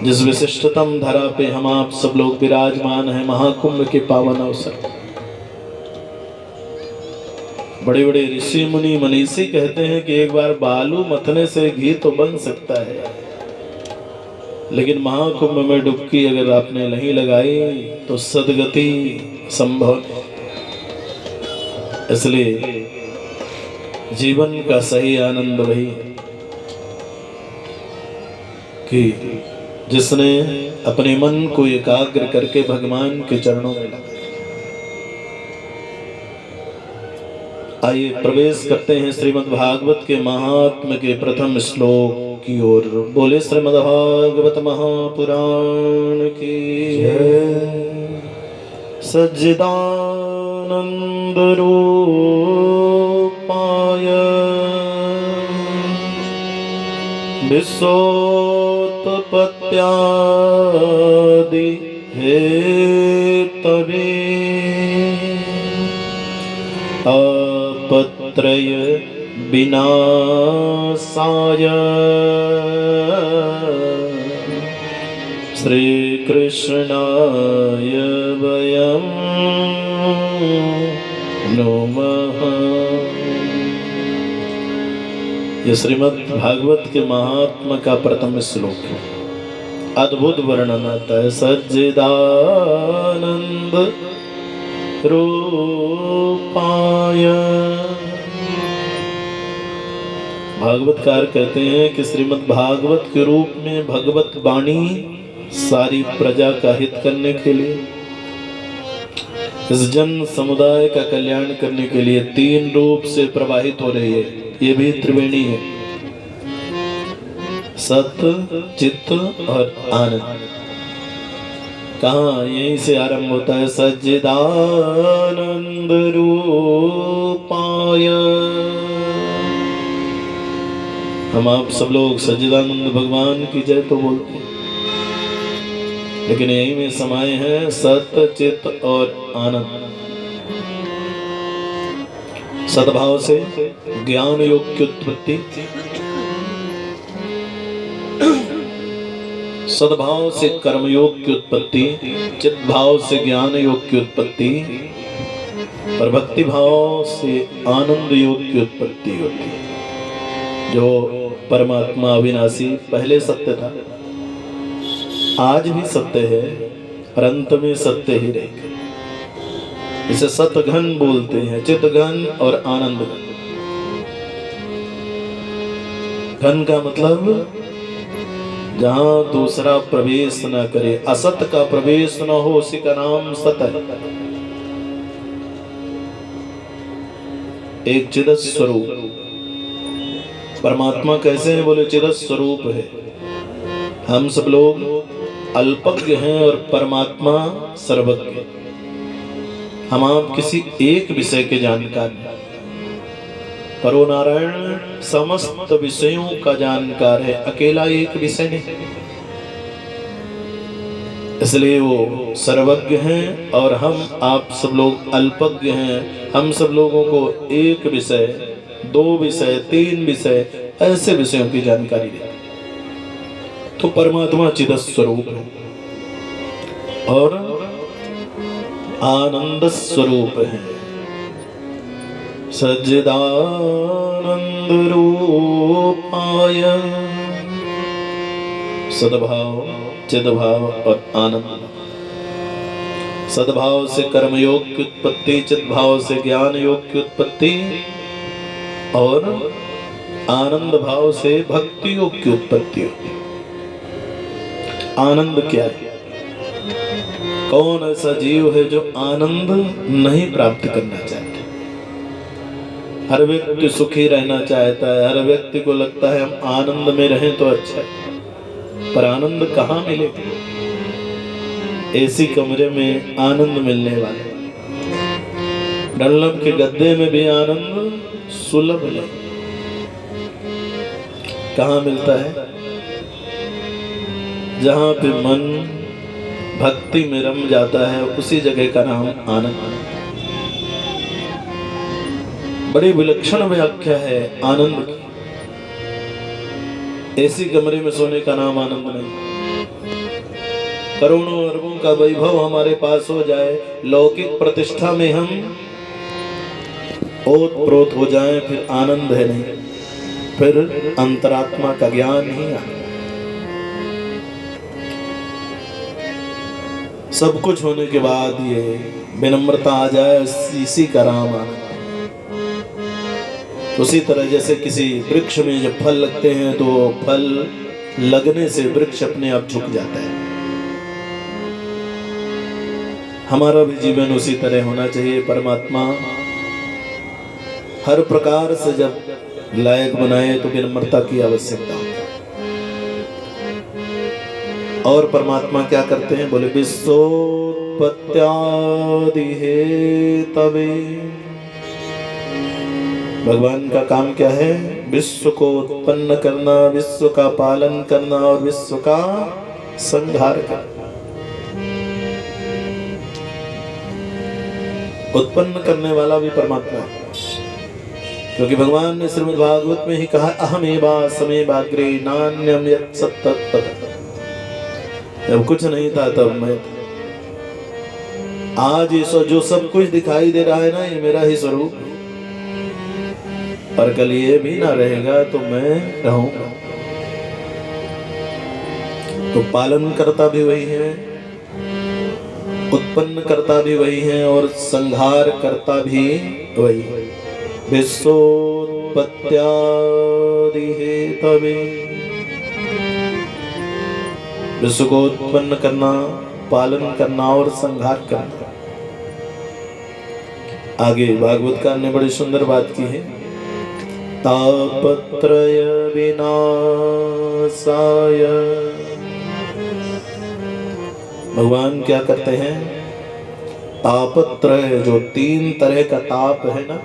जिस विशिष्टतम धरा पे हम आप सब लोग विराजमान हैं, महाकुंभ के पावन अवसर, बड़े बड़े ऋषि मुनि मनीषी कहते हैं कि एक बार बालू मथने से घी तो बन सकता है, लेकिन महाकुंभ में डुबकी अगर आपने नहीं लगाई तो सदगति संभव है। इसलिए जीवन का सही आनंद वही है कि जिसने अपने मन को एकाग्र करके भगवान के चरणों में लगा। आइए प्रवेश करते हैं श्रीमद् भागवत के महात्म्य के प्रथम श्लोक की ओर। बोले श्रीमद् भागवत महापुराण की जय। सज्जिदानंद रूपाय विश्वोत्पत्त्यादि हेतवे तापत्रय विनाशाय श्री कृष्णाय वयं नमः। ये श्रीमद् भागवत के महात्मा का प्रथम श्लोक है। अद्भुत वर्णन आता है। सज्जिदानंद रूपाय। भागवतकार कहते हैं कि श्रीमद् भागवत के रूप में भगवत वाणी सारी प्रजा का हित करने के लिए, इस जन समुदाय का कल्याण करने के लिए तीन रूप से प्रवाहित हो रही है। ये भी त्रिवेणी है, सत चित्त और आनंद। कहाँ? यहीं से आरंभ होता है, सच्चिदानंद रूपाय। हम आप सब लोग सच्चिदानंद भगवान की जय तो बोलते हैं, लेकिन यहीं में समाये हैं सत्य चित्त और आनंद। सद्भाव से ज्ञान योग की उत्पत्ति, सद्भाव से कर्म योग की उत्पत्ति, चित्त भाव से ज्ञान योग की उत्पत्ति और भक्ति भाव से आनंद योग की उत्पत्ति होती है। जो परमात्मा अविनाशी पहले सत्य था, आज भी सत्य है और अंत में सत्य ही रहेगा। इसे सतघन बोलते हैं, चित्त घन और आनंद घन। घन का मतलब जहां दूसरा प्रवेश न करे, असत का प्रवेश न हो, उसी का नाम सत है। एक चिद स्वरूप परमात्मा कैसे है? बोले चिद स्वरूप है। हम सब लोग अल्पज्ञ हैं और परमात्मा सर्वज्ञ। हम आप किसी एक विषय के जानकार हैं, पर वो नारायण समस्त विषयों का जानकार है, अकेला एक विषय नहीं। इसलिए वो सर्वज्ञ हैं और हम आप सब लोग अल्पज्ञ हैं। हम सब लोगों को एक विषय, दो विषय, तीन विषय, ऐसे विषयों की जानकारी देते। तो परमात्मा चिद स्वरूप है और आनंद स्वरूप है। सच्चिदानंद रूपाय, सद्भाव, चिद्भाव और आनंद। सद्भाव से कर्म योग की उत्पत्ति, चिद्भाव से ज्ञान योग की उत्पत्ति और आनंद भाव से भक्ति योग की उत्पत्ति होती है। आनंद क्या है? कौन ऐसा जीव है जो आनंद नहीं प्राप्त करना चाहता? हर व्यक्ति सुखी रहना चाहता है, हर व्यक्ति को लगता है हम आनंद में रहें तो अच्छा है, पर आनंद कहाँ मिलेगा? एसी कमरे में आनंद मिलने वाले, डल्लब के गद्दे में भी आनंद सुलभ है। कहाँ मिलता है? जहाँ पे मन भक्ति में रम जाता है, उसी जगह का नाम आनंद। बड़ी विलक्षण व्याख्या है आनंद की। ऐसी कमरे में सोने का नाम आनंद नहीं। करोड़ों अरबों का वैभव हमारे पास हो जाए, लौकिक प्रतिष्ठा में हम ओत-प्रोत हो जाएं, फिर आनंद है नहीं, फिर अंतरात्मा का ज्ञान ही आता। सब कुछ होने के बाद ये विनम्रता आ जाए, इसी का नाम आनंद। उसी तरह जैसे किसी वृक्ष में जब फल लगते हैं तो फल लगने से वृक्ष अपने आप झुक जाता है। हमारा भी जीवन उसी तरह होना चाहिए। परमात्मा हर प्रकार से जब लायक बनाए तो विनम्रता की आवश्यकता होती है। और परमात्मा क्या करते हैं? बोले विश्वोत्पत्त्यादि हेतवे। भगवान का काम क्या है? विश्व को उत्पन्न करना, विश्व का पालन करना और विश्व का संहार करना। उत्पन्न करने वाला भी परमात्मा है, क्योंकि भगवान ने श्रीमद् भागवत में ही कहा, अहमेवास्मेवाग्रे नान्यं यत् सत्तत्। जब कुछ नहीं था तब मैं था। आज ये जो सब कुछ दिखाई दे रहा है ना, ये मेरा ही स्वरूप है। और कल ये भी ना रहेगा तो मैं रहूंगा। तो पालन करता भी वही है, उत्पन्न करता भी वही है और संहार करता भी वही है। विश्वोत्पत्त्यादि हेतवे। विश्व को उत्पन्न करना, पालन करना और संहार करना। आगे भागवतकार ने बड़ी सुंदर बात की है। तापत्रय विनाशाय। भगवान क्या करते हैं? तापत्रय, जो 3 तरह का ताप है ना,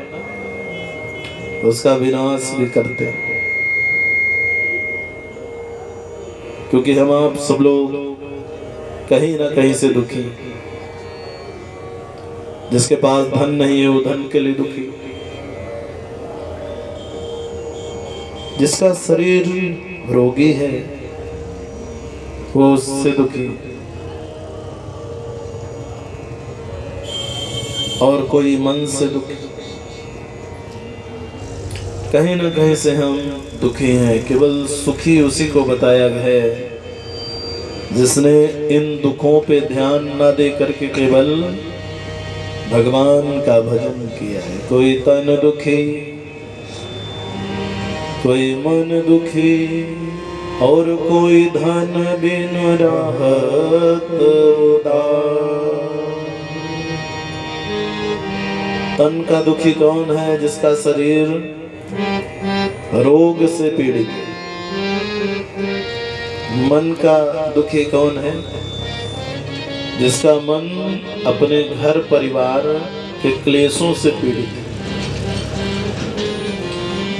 उसका विनाश भी करते हैं। क्योंकि हम आप सब लोग कहीं ना कहीं से दुखी, जिसके पास धन नहीं है वो धन के लिए दुखी, जिसका शरीर रोगी है वो उससे दुखी, और कोई मन से दुखी। कहीं ना कहीं से हम दुखी हैं। केवल सुखी उसी को बताया गया है जिसने इन दुखों पे ध्यान न दे करके केवल भगवान का भजन किया है। कोई तन दुखी, कोई मन दुखी, और कोई धन बिन राहत उदास। तन का दुखी कौन है? जिसका शरीर रोग से पीड़ित है। मन का दुखी कौन है? जिसका मन अपने घर परिवार के क्लेशों से पीड़ित है।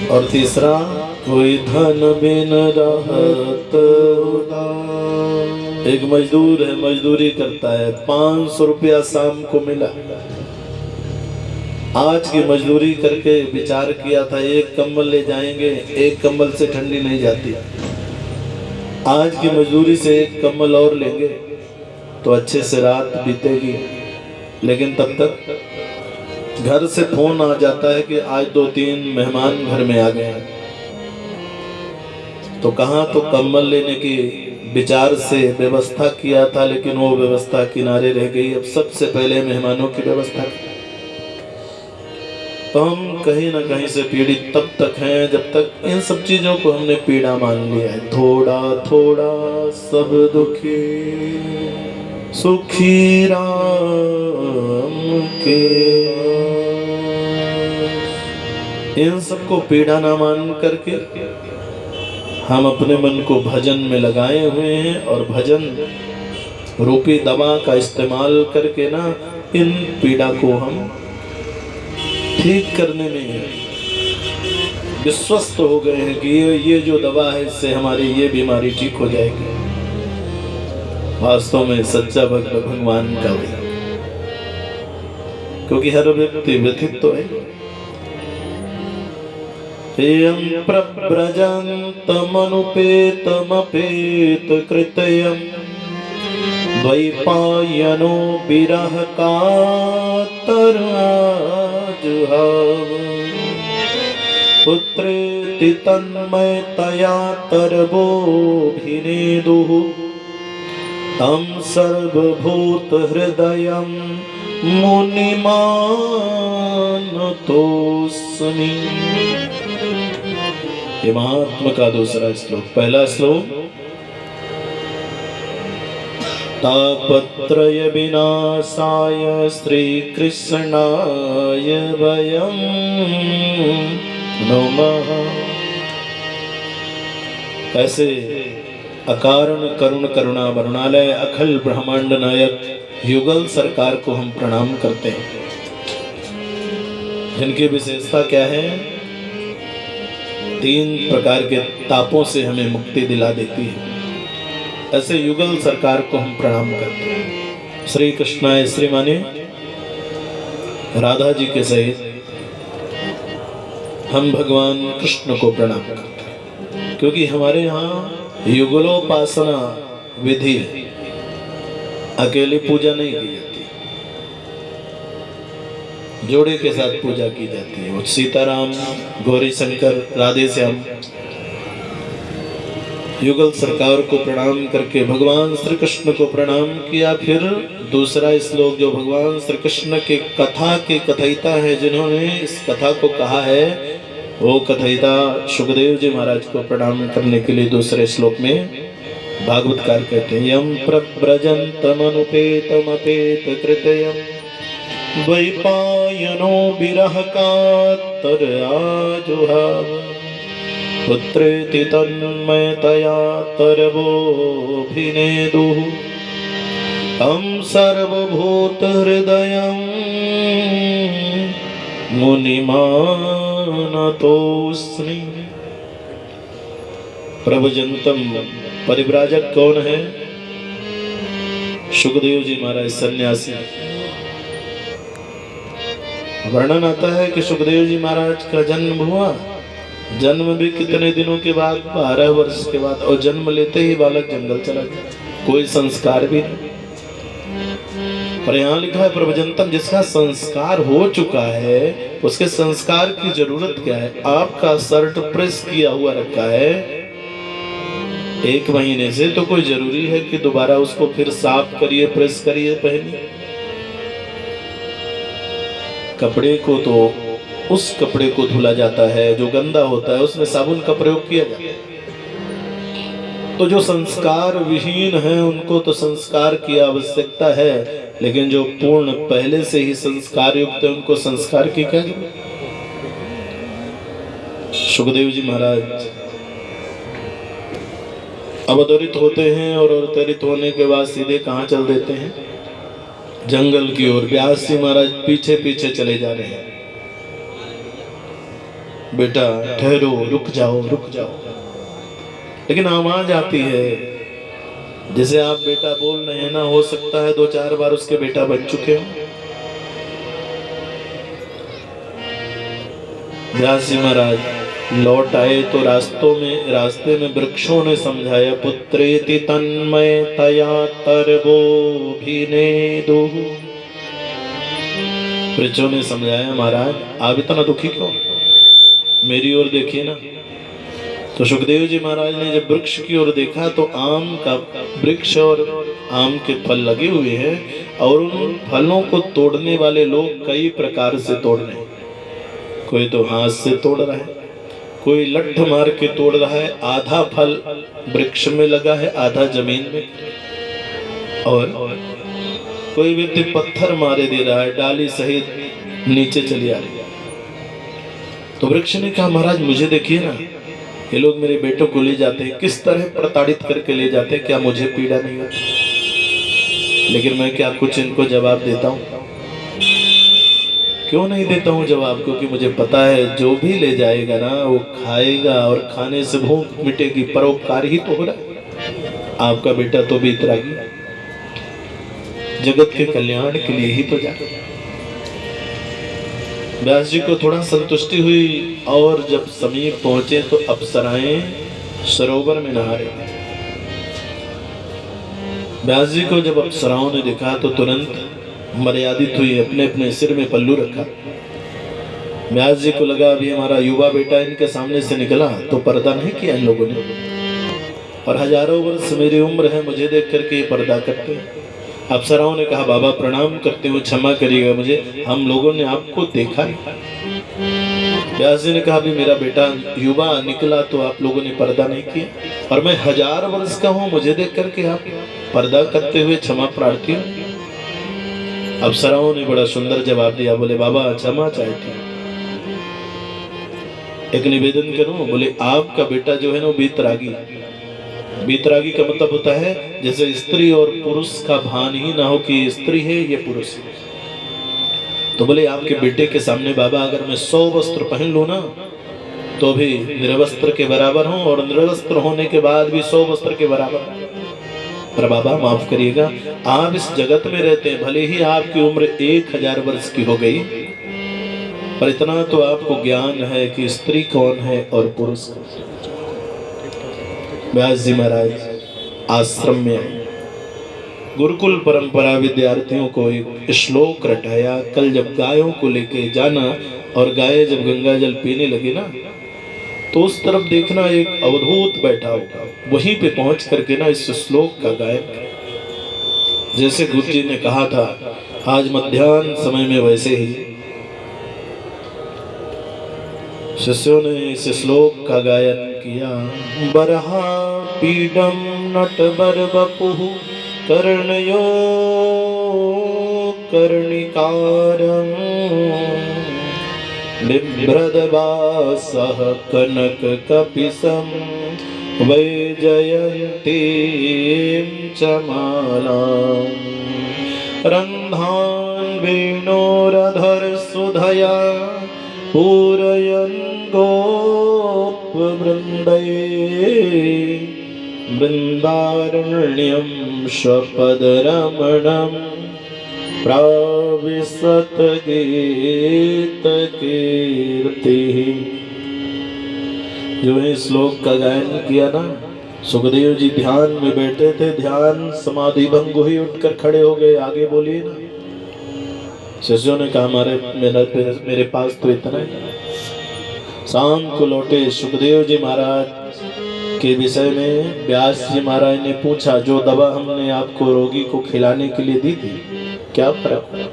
और तीसरा, कोई धन बिन राहत उदास। एक मजदूर है, मजदूरी करता है, 500 रुपया शाम को मिला। आज की मजदूरी करके विचार किया था एक कंबल ले जाएंगे, एक कंबल से ठंडी नहीं जाती। आज की मजदूरी से एक कंबल और लेंगे तो अच्छे से रात बीतेगी। लेकिन तब तक घर से फोन आ जाता है कि आज 2-3 मेहमान घर में आ गए हैं। तो कहाँ तो कंबल लेने की विचार से व्यवस्था किया था, लेकिन वो व्यवस्था किनारे रह गई। अब सबसे पहले मेहमानों की व्यवस्था। तो हम कहीं ना कहीं से पीड़ित तब तक हैं जब तक इन सब चीजों को हमने पीड़ा मान लिया है। थोड़ा थोड़ा सब दुखी, सुखी राम के। इन सबको पीड़ा ना मान करके हम अपने मन को भजन में लगाए हुए हैं, और भजन रूपी दवा का इस्तेमाल करके ना इन पीड़ा को हम ठीक करने में विश्वस्त हो गए हैं कि ये जो दवा है इससे हमारी ये बीमारी ठीक हो जाएगी। वास्तव में सच्चा भक्त भगवान का है, क्योंकि हर व्यक्ति व्यथित तो है। प्रव्रजन्तमनुपेतमपेत कृतयम् द्वैपायनो विरह कातराजुहाव। पुत्रेति तन्मयतया तरवोऽभिनेदुः तं सर्वभूतहृदयं मुनिमानतोऽस्मि। ये महात्मा का दूसरा श्लोक। पहला श्लोक, तापत्रय विनाशाय श्री कृष्णाय वयं नमः। ऐसे अकारण करुण करुणा वरुणालय अखिल ब्रह्मांड नायक युगल सरकार को हम प्रणाम करते हैं, जिनकी विशेषता क्या है? 3 प्रकार के तापों से हमें मुक्ति दिला देती है। ऐसे युगल सरकार को हम प्रणाम करते हैं। श्री कृष्णाय श्री माने राधा जी के सहित हम भगवान कृष्ण को प्रणाम करते हैं, क्योंकि हमारे यहाँ युगलोपासना विधि है। अकेली पूजा नहीं की जाती, जोड़े के साथ पूजा की जाती है। वो सीताराम, गौरी शंकर, राधे श्याम। युगल सरकार को प्रणाम करके भगवान श्री कृष्ण को प्रणाम किया। फिर दूसरा श्लोक जो भगवान श्री कृष्ण के कथा के कथयिता है, जिन्होंने इस कथा को कहा है, वो कथयिता सुखदेव जी महाराज को प्रणाम करने के लिए दूसरे श्लोक में भागवतकार कहते हैं, यम प्रव्रजन्तमनुपेतमपेत कृतयम् द्वैपायनो यनो विरह कातर आजुहा पुत्रेति तन्मयतया तरवोऽभिनेदुः हम सर्वभूत हृदयं मुनिमानतोऽस्मि। प्रभजंतम परिव्राजक कौन है? सुखदेव जी महाराज सन्यासी। वर्णन आता है कि सुखदेव जी महाराज का जन्म हुआ, जन्म भी कितने दिनों के बाद, 12 वर्ष के बाद, और जन्म लेते ही बालक जंगल चला गया, कोई संस्कार भी नहीं। पर यहाँ लिखा है प्रभजंतम, जिसका संस्कार हो चुका है उसके संस्कार की जरूरत क्या है? आपका शर्ट प्रेस किया हुआ रखा है 1 महीने से, तो कोई जरूरी है कि दोबारा उसको फिर साफ करिए, प्रेस करिए, पहनिए? कपड़े को तो उस कपड़े को धुला जाता है जो गंदा होता है, उसमें साबुन का प्रयोग किया जाता है। तो जो संस्कार विहीन है उनको तो संस्कार की आवश्यकता है, लेकिन जो पूर्ण पहले से ही संस्कार युक्त है उनको संस्कार की क्या जरूरत? सुखदेव जी महाराज अवतरित होते हैं और अवतरित होने के बाद सीधे कहाँ चल देते हैं? जंगल की ओर। व्यास जी महाराज पीछे पीछे चले जा रहे हैं। बेटा ठहरो, रुक जाओ, रुक जाओ। लेकिन आवाज आती है, जैसे आप बेटा बोल रहे हैं ना, हो सकता है 2-4 बार उसके बेटा बन चुके हो। व्यास जी महाराज लौट आए तो रास्ते में वृक्षों ने समझाया, पुत्रेति तन्मयतया तरवोऽभिनेदुः। वृक्षों ने समझाया, महाराज आप इतना दुखी क्यों, मेरी ओर देखिए ना। तो सुखदेव जी महाराज ने जब वृक्ष की ओर देखा तो आम का वृक्ष और आम के फल लगे हुए हैं, और उन फलों को तोड़ने वाले लोग कई प्रकार से तोड़ रहे हैं। कोई तो हाथ से तोड़ रहा है, कोई लठ मार के तोड़ रहा है, आधा फल वृक्ष में लगा है, आधा जमीन में, और कोई व्यक्ति पत्थर मारे दे रहा है, डाली सहित नीचे चली आ रही है। तो वृक्ष ने कहा, महाराज मुझे देखिए ना, ये लोग मेरे बेटों को ले जाते हैं, किस तरह प्रताड़ित करके ले जाते हैं, क्या मुझे पीड़ा नहीं होती? लेकिन मैं क्या कुछ इनको जवाब देता हूँ? क्यों नहीं देता हूँ जवाब? क्योंकि मुझे पता है जो भी ले जाएगा ना वो खाएगा, और खाने से भूख मिटेगी। परोपकार ही तो हो रहा है। आपका बेटा तो बीतरागी, जगत के कल्याण के लिए ही तो जा। व्यास जी को थोड़ा संतुष्टि हुई, और जब समीप पहुंचे तो अप्सराएं सरोवर में नहा रही थी। व्यास जी को जब अप्सराओं ने देखा तो तुरंत मर्यादित हुई, अपने अपने सिर में पल्लू रखा। व्यास जी को लगा अभी हमारा युवा बेटा इनके सामने से निकला तो पर्दा नहीं किया इन लोगों ने, और हजारों वर्ष मेरी उम्र है, मुझे देख करके ये पर्दा करते हैं। अप्सराओं ने कहा, बाबा प्रणाम करते हुए क्षमा करिएगा मुझे, हम लोगों ने आपको देखा नहीं। व्यास जी ने कहा, भी मेरा बेटा युवा निकला तो आप लोगों ने पर्दा नहीं किया, और मैं 1000 वर्ष का हूँ, मुझे देख करके आप पर्दा करते हुए क्षमा प्रार्थी हूँ। अप्सराओं ने बड़ा सुंदर जवाब दिया, बोले बाबा क्षमा चाहती हूँ, एक निवेदन करूं। बोले आपका बेटा जो है ना वो बीतरागी। बीतरागी का मतलब होता है जैसे स्त्री और पुरुष का भान ही ना हो कि स्त्री है ये पुरुष है। तो बोले आपके बेटे के सामने बाबा अगर मैं 100 वस्त्र पहन लूं ना तो भी निर्वस्त्र के बराबर हूं, और निर्वस्त्र होने के बाद भी 100 वस्त्र के बराबर। पर बाबा माफ करिएगा, आप इस जगत में रहते हैं, भले ही आपकी उम्र 1000 वर्ष की हो गई, पर इतना तो आपको ज्ञान है कि स्त्री कौन है और पुरुष कौन। व्यास जी महाराज आश्रम में आए, गुरुकुल परंपरा विद्यार्थियों को एक श्लोक रटाया। कल जब गायों को लेके जाना और गायें जब गंगा जल पीने लगी ना तो उस तरफ देखना एक अवधूत बैठा होगा, वहीं पे पहुंच करके ना इस श्लोक का गायन। जैसे गुरु जी ने कहा था आज मध्याह्न समय में, वैसे ही शिष्यों ने इस श्लोक का गायन किया। बरहा पीडम नटवर वपुः कर्णयो कर्णिकारं बिभ्रदवासः कनककपिशं वैजयन्तीं च मालाम् रन्ध्रान् वेणोरधरसुधया पूरयन् गोपवृन्दैः वृन्दारण्यं स्वपदरमणं प्राविशत गीतकीर्तिः। जो इस श्लोक का गायन किया ना, सुखदेव जी ध्यान में बैठे थे, ध्यान समाधि भंग हुई, उठकर खड़े हो गए, आगे बोलिए ना। शिष्यों ने कहा मेरे पास तो इतना ही। शाम को लौटे सुखदेव जी महाराज के विषय में व्यास जी महाराज ने पूछा, जो दवा हमने आपको रोगी को खिलाने के लिए दी थी, क्या फर्क हुआ?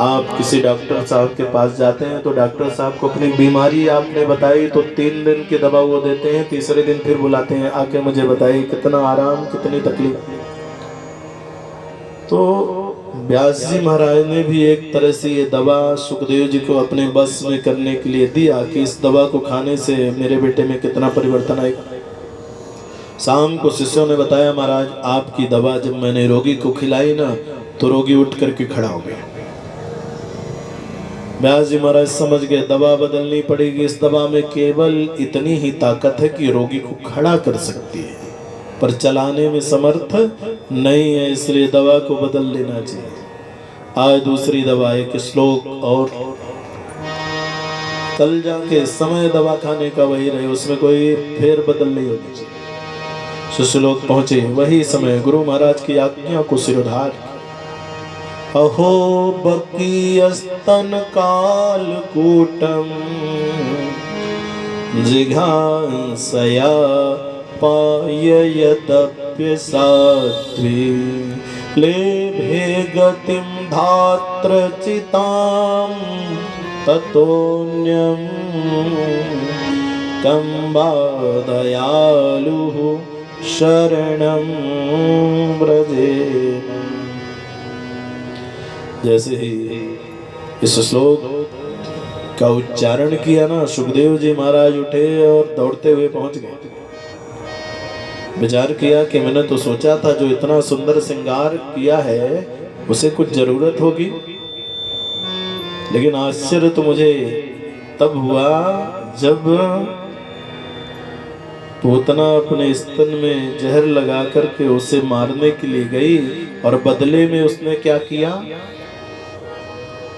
आप किसी डॉक्टर साहब के पास जाते हैं तो डॉक्टर साहब को अपनी बीमारी आपने बताई तो 3 दिन की दवा वो देते हैं, तीसरे दिन फिर बुलाते हैं, आके मुझे बताइए कितना आराम, कितनी तकलीफ। तो व्यास जी महाराज ने भी एक तरह से ये दवा सुखदेव जी को अपने बस में करने के लिए दिया कि इस दवा को खाने से मेरे बेटे में कितना परिवर्तन आएगा। शाम को शिष्यों ने बताया, महाराज आपकी दवा जब मैंने रोगी को खिलाई ना तो रोगी उठ करके खड़ा हो गया। व्यास जी महाराज समझ गए दवा बदलनी पड़ेगी, इस दवा में केवल इतनी ही ताकत है कि रोगी को खड़ा कर सकती है पर चलाने में समर्थ नहीं है, इसलिए दवा को बदल लेना चाहिए। आज दूसरी दवा एक श्लोक और कल जाके समय दवा खाने का वही रहे, उसमें कोई फेर बदल नहीं होनी चाहिए। सुश्लोक पहुंचे वही समय गुरु महाराज की आज्ञा को सिरोधार। अहो बकीयस्तन कालकूटम जिघांसया पाययदप्य साध्वी लेभे गतिं धात्र चितां ततोऽन्यं कम्बा दयालुः शरणं व्रजेम। जैसे ही इस श्लोक का उच्चारण किया ना, सुखदेव जी महाराज उठे और दौड़ते हुए पहुंच गए। विचार किया कि मैंने तो सोचा था जो इतना सुंदर श्रृंगार किया है उसे कुछ जरूरत होगी, लेकिन आश्चर्य तो मुझे तब हुआ जब पूतना अपने स्तन में जहर लगा करके उसे मारने के लिए गई और बदले में उसने क्या किया,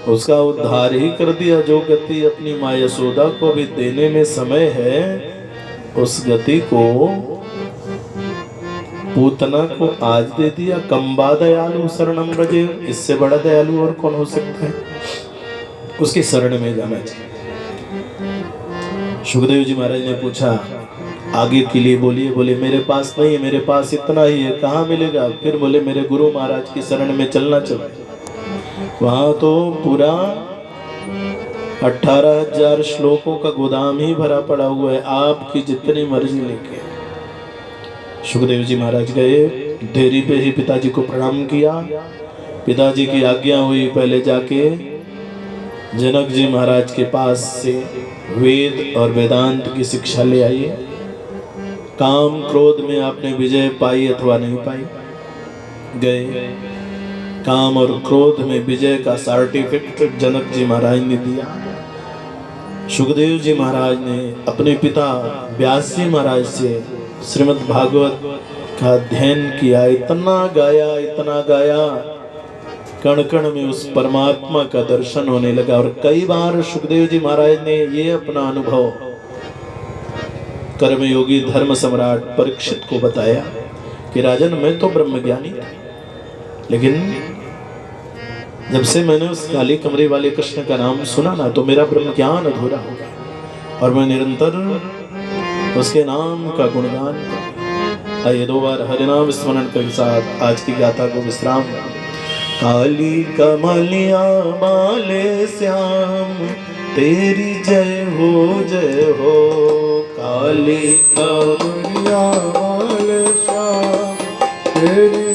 उसका उद्धार ही कर दिया। जो गति अपनी माँ यशोदा को भी देने में समय है, उस गति को पूतना को आज दे दिया। कम्बा दयालु शरणम व्रजे, इससे बड़ा दयालु और कौन हो सकता है? उसकी शरण में जाना चाहिए। सुखदेव जी महाराज ने पूछा आगे के लिए बोलिए। बोले मेरे पास नहीं है, मेरे पास इतना ही है, कहाँ मिलेगा? फिर बोले मेरे गुरु महाराज की शरण में चलना चाहिए। वहां तो पूरा 18,000 श्लोकों का गोदाम ही भरा पड़ा हुआ है, आपकी जितनी मर्जी लेके। सुखदेव जी महाराज गए, देरी पे ही पिताजी को प्रणाम किया। पिताजी की आज्ञा हुई पहले जाके जनक जी महाराज के पास से वेद और वेदांत की शिक्षा ले आइए। काम क्रोध में आपने विजय पाई अथवा नहीं पाई, गए काम और क्रोध में विजय का सर्टिफिकेट जनक जी महाराज ने दिया। सुखदेव जी महाराज ने अपने पिता व्यास जी महाराज से श्रीमद् भागवत का अध्ययन किया। इतना गाया, कण कण में उस परमात्मा का दर्शन होने लगा। और कई बार सुखदेव जी महाराज ने ये अपना अनुभव कर्मयोगी धर्म सम्राट परीक्षित को बताया कि राजन मैं तो ब्रह्मज्ञानी था, लेकिन जब से मैंने उस काली कमरे वाले कृष्ण का नाम सुना ना तो मेरा ब्रह्म ज्ञान अधूरा हो गया और मैं निरंतर उसके नाम का गुणगान करता। आइए 2 बार हरिनाम स्मरण के साथ आज की गाथा को विश्राम। काली कमलिया माले श्याम तेरी जय हो। काली कमलिया माले श्याम तेरी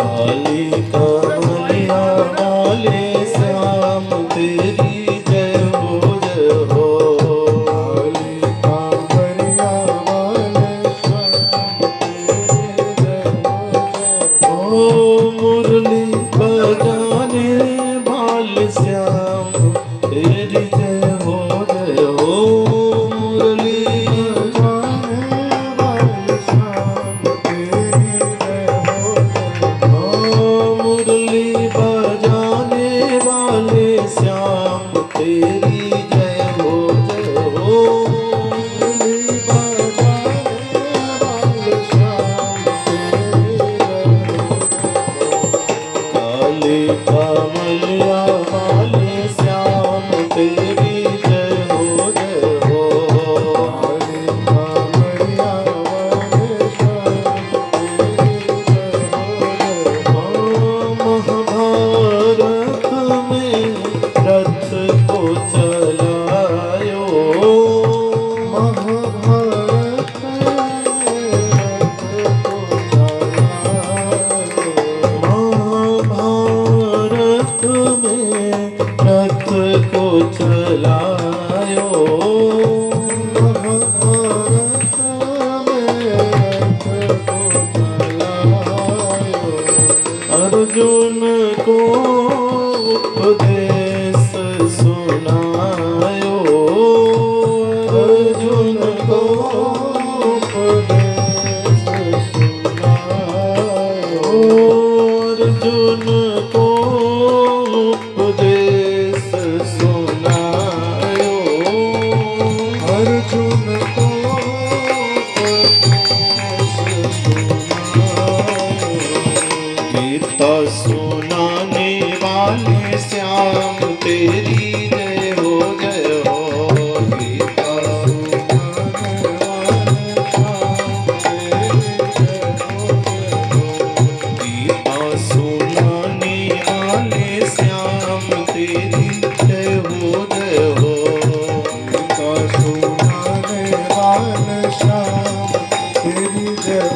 काली कमलिया माले श्याम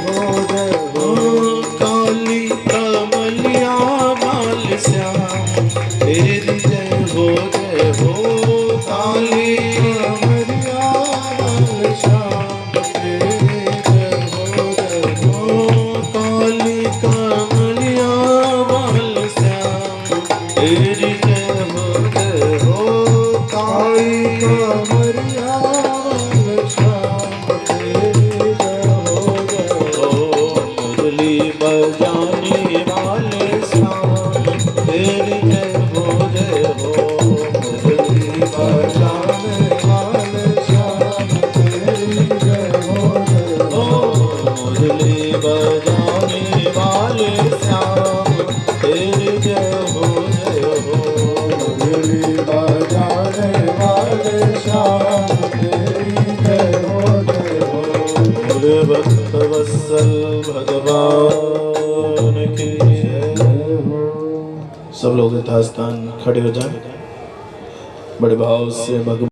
हो जय हो। काली कमलिया बाल श्याम तेरी जय हो जय हो। काली कमलिया बाल श्याम तेरी जय हो जय हो। काली कमलिया बाल श्याम तेरी जय हो जय हो। काली कमलिया बाल श्याम तेरी जय हो जय हो। मुरली बजाने वाले श्याम तेरी जय हो जय हो। मुरली बजाने वाले श्याम तेरी जय हो जय हो। मुरली बजाने वाले श्याम तेरी जय हो जय हो। मुरली बजाने वाले श्याम तेरी जय हो जय हो। मेरे भक्त वत्सल भगवान की जय हो। सब लोग यथास्थान खड़े हो जाएं, बड़े भाव से भगवान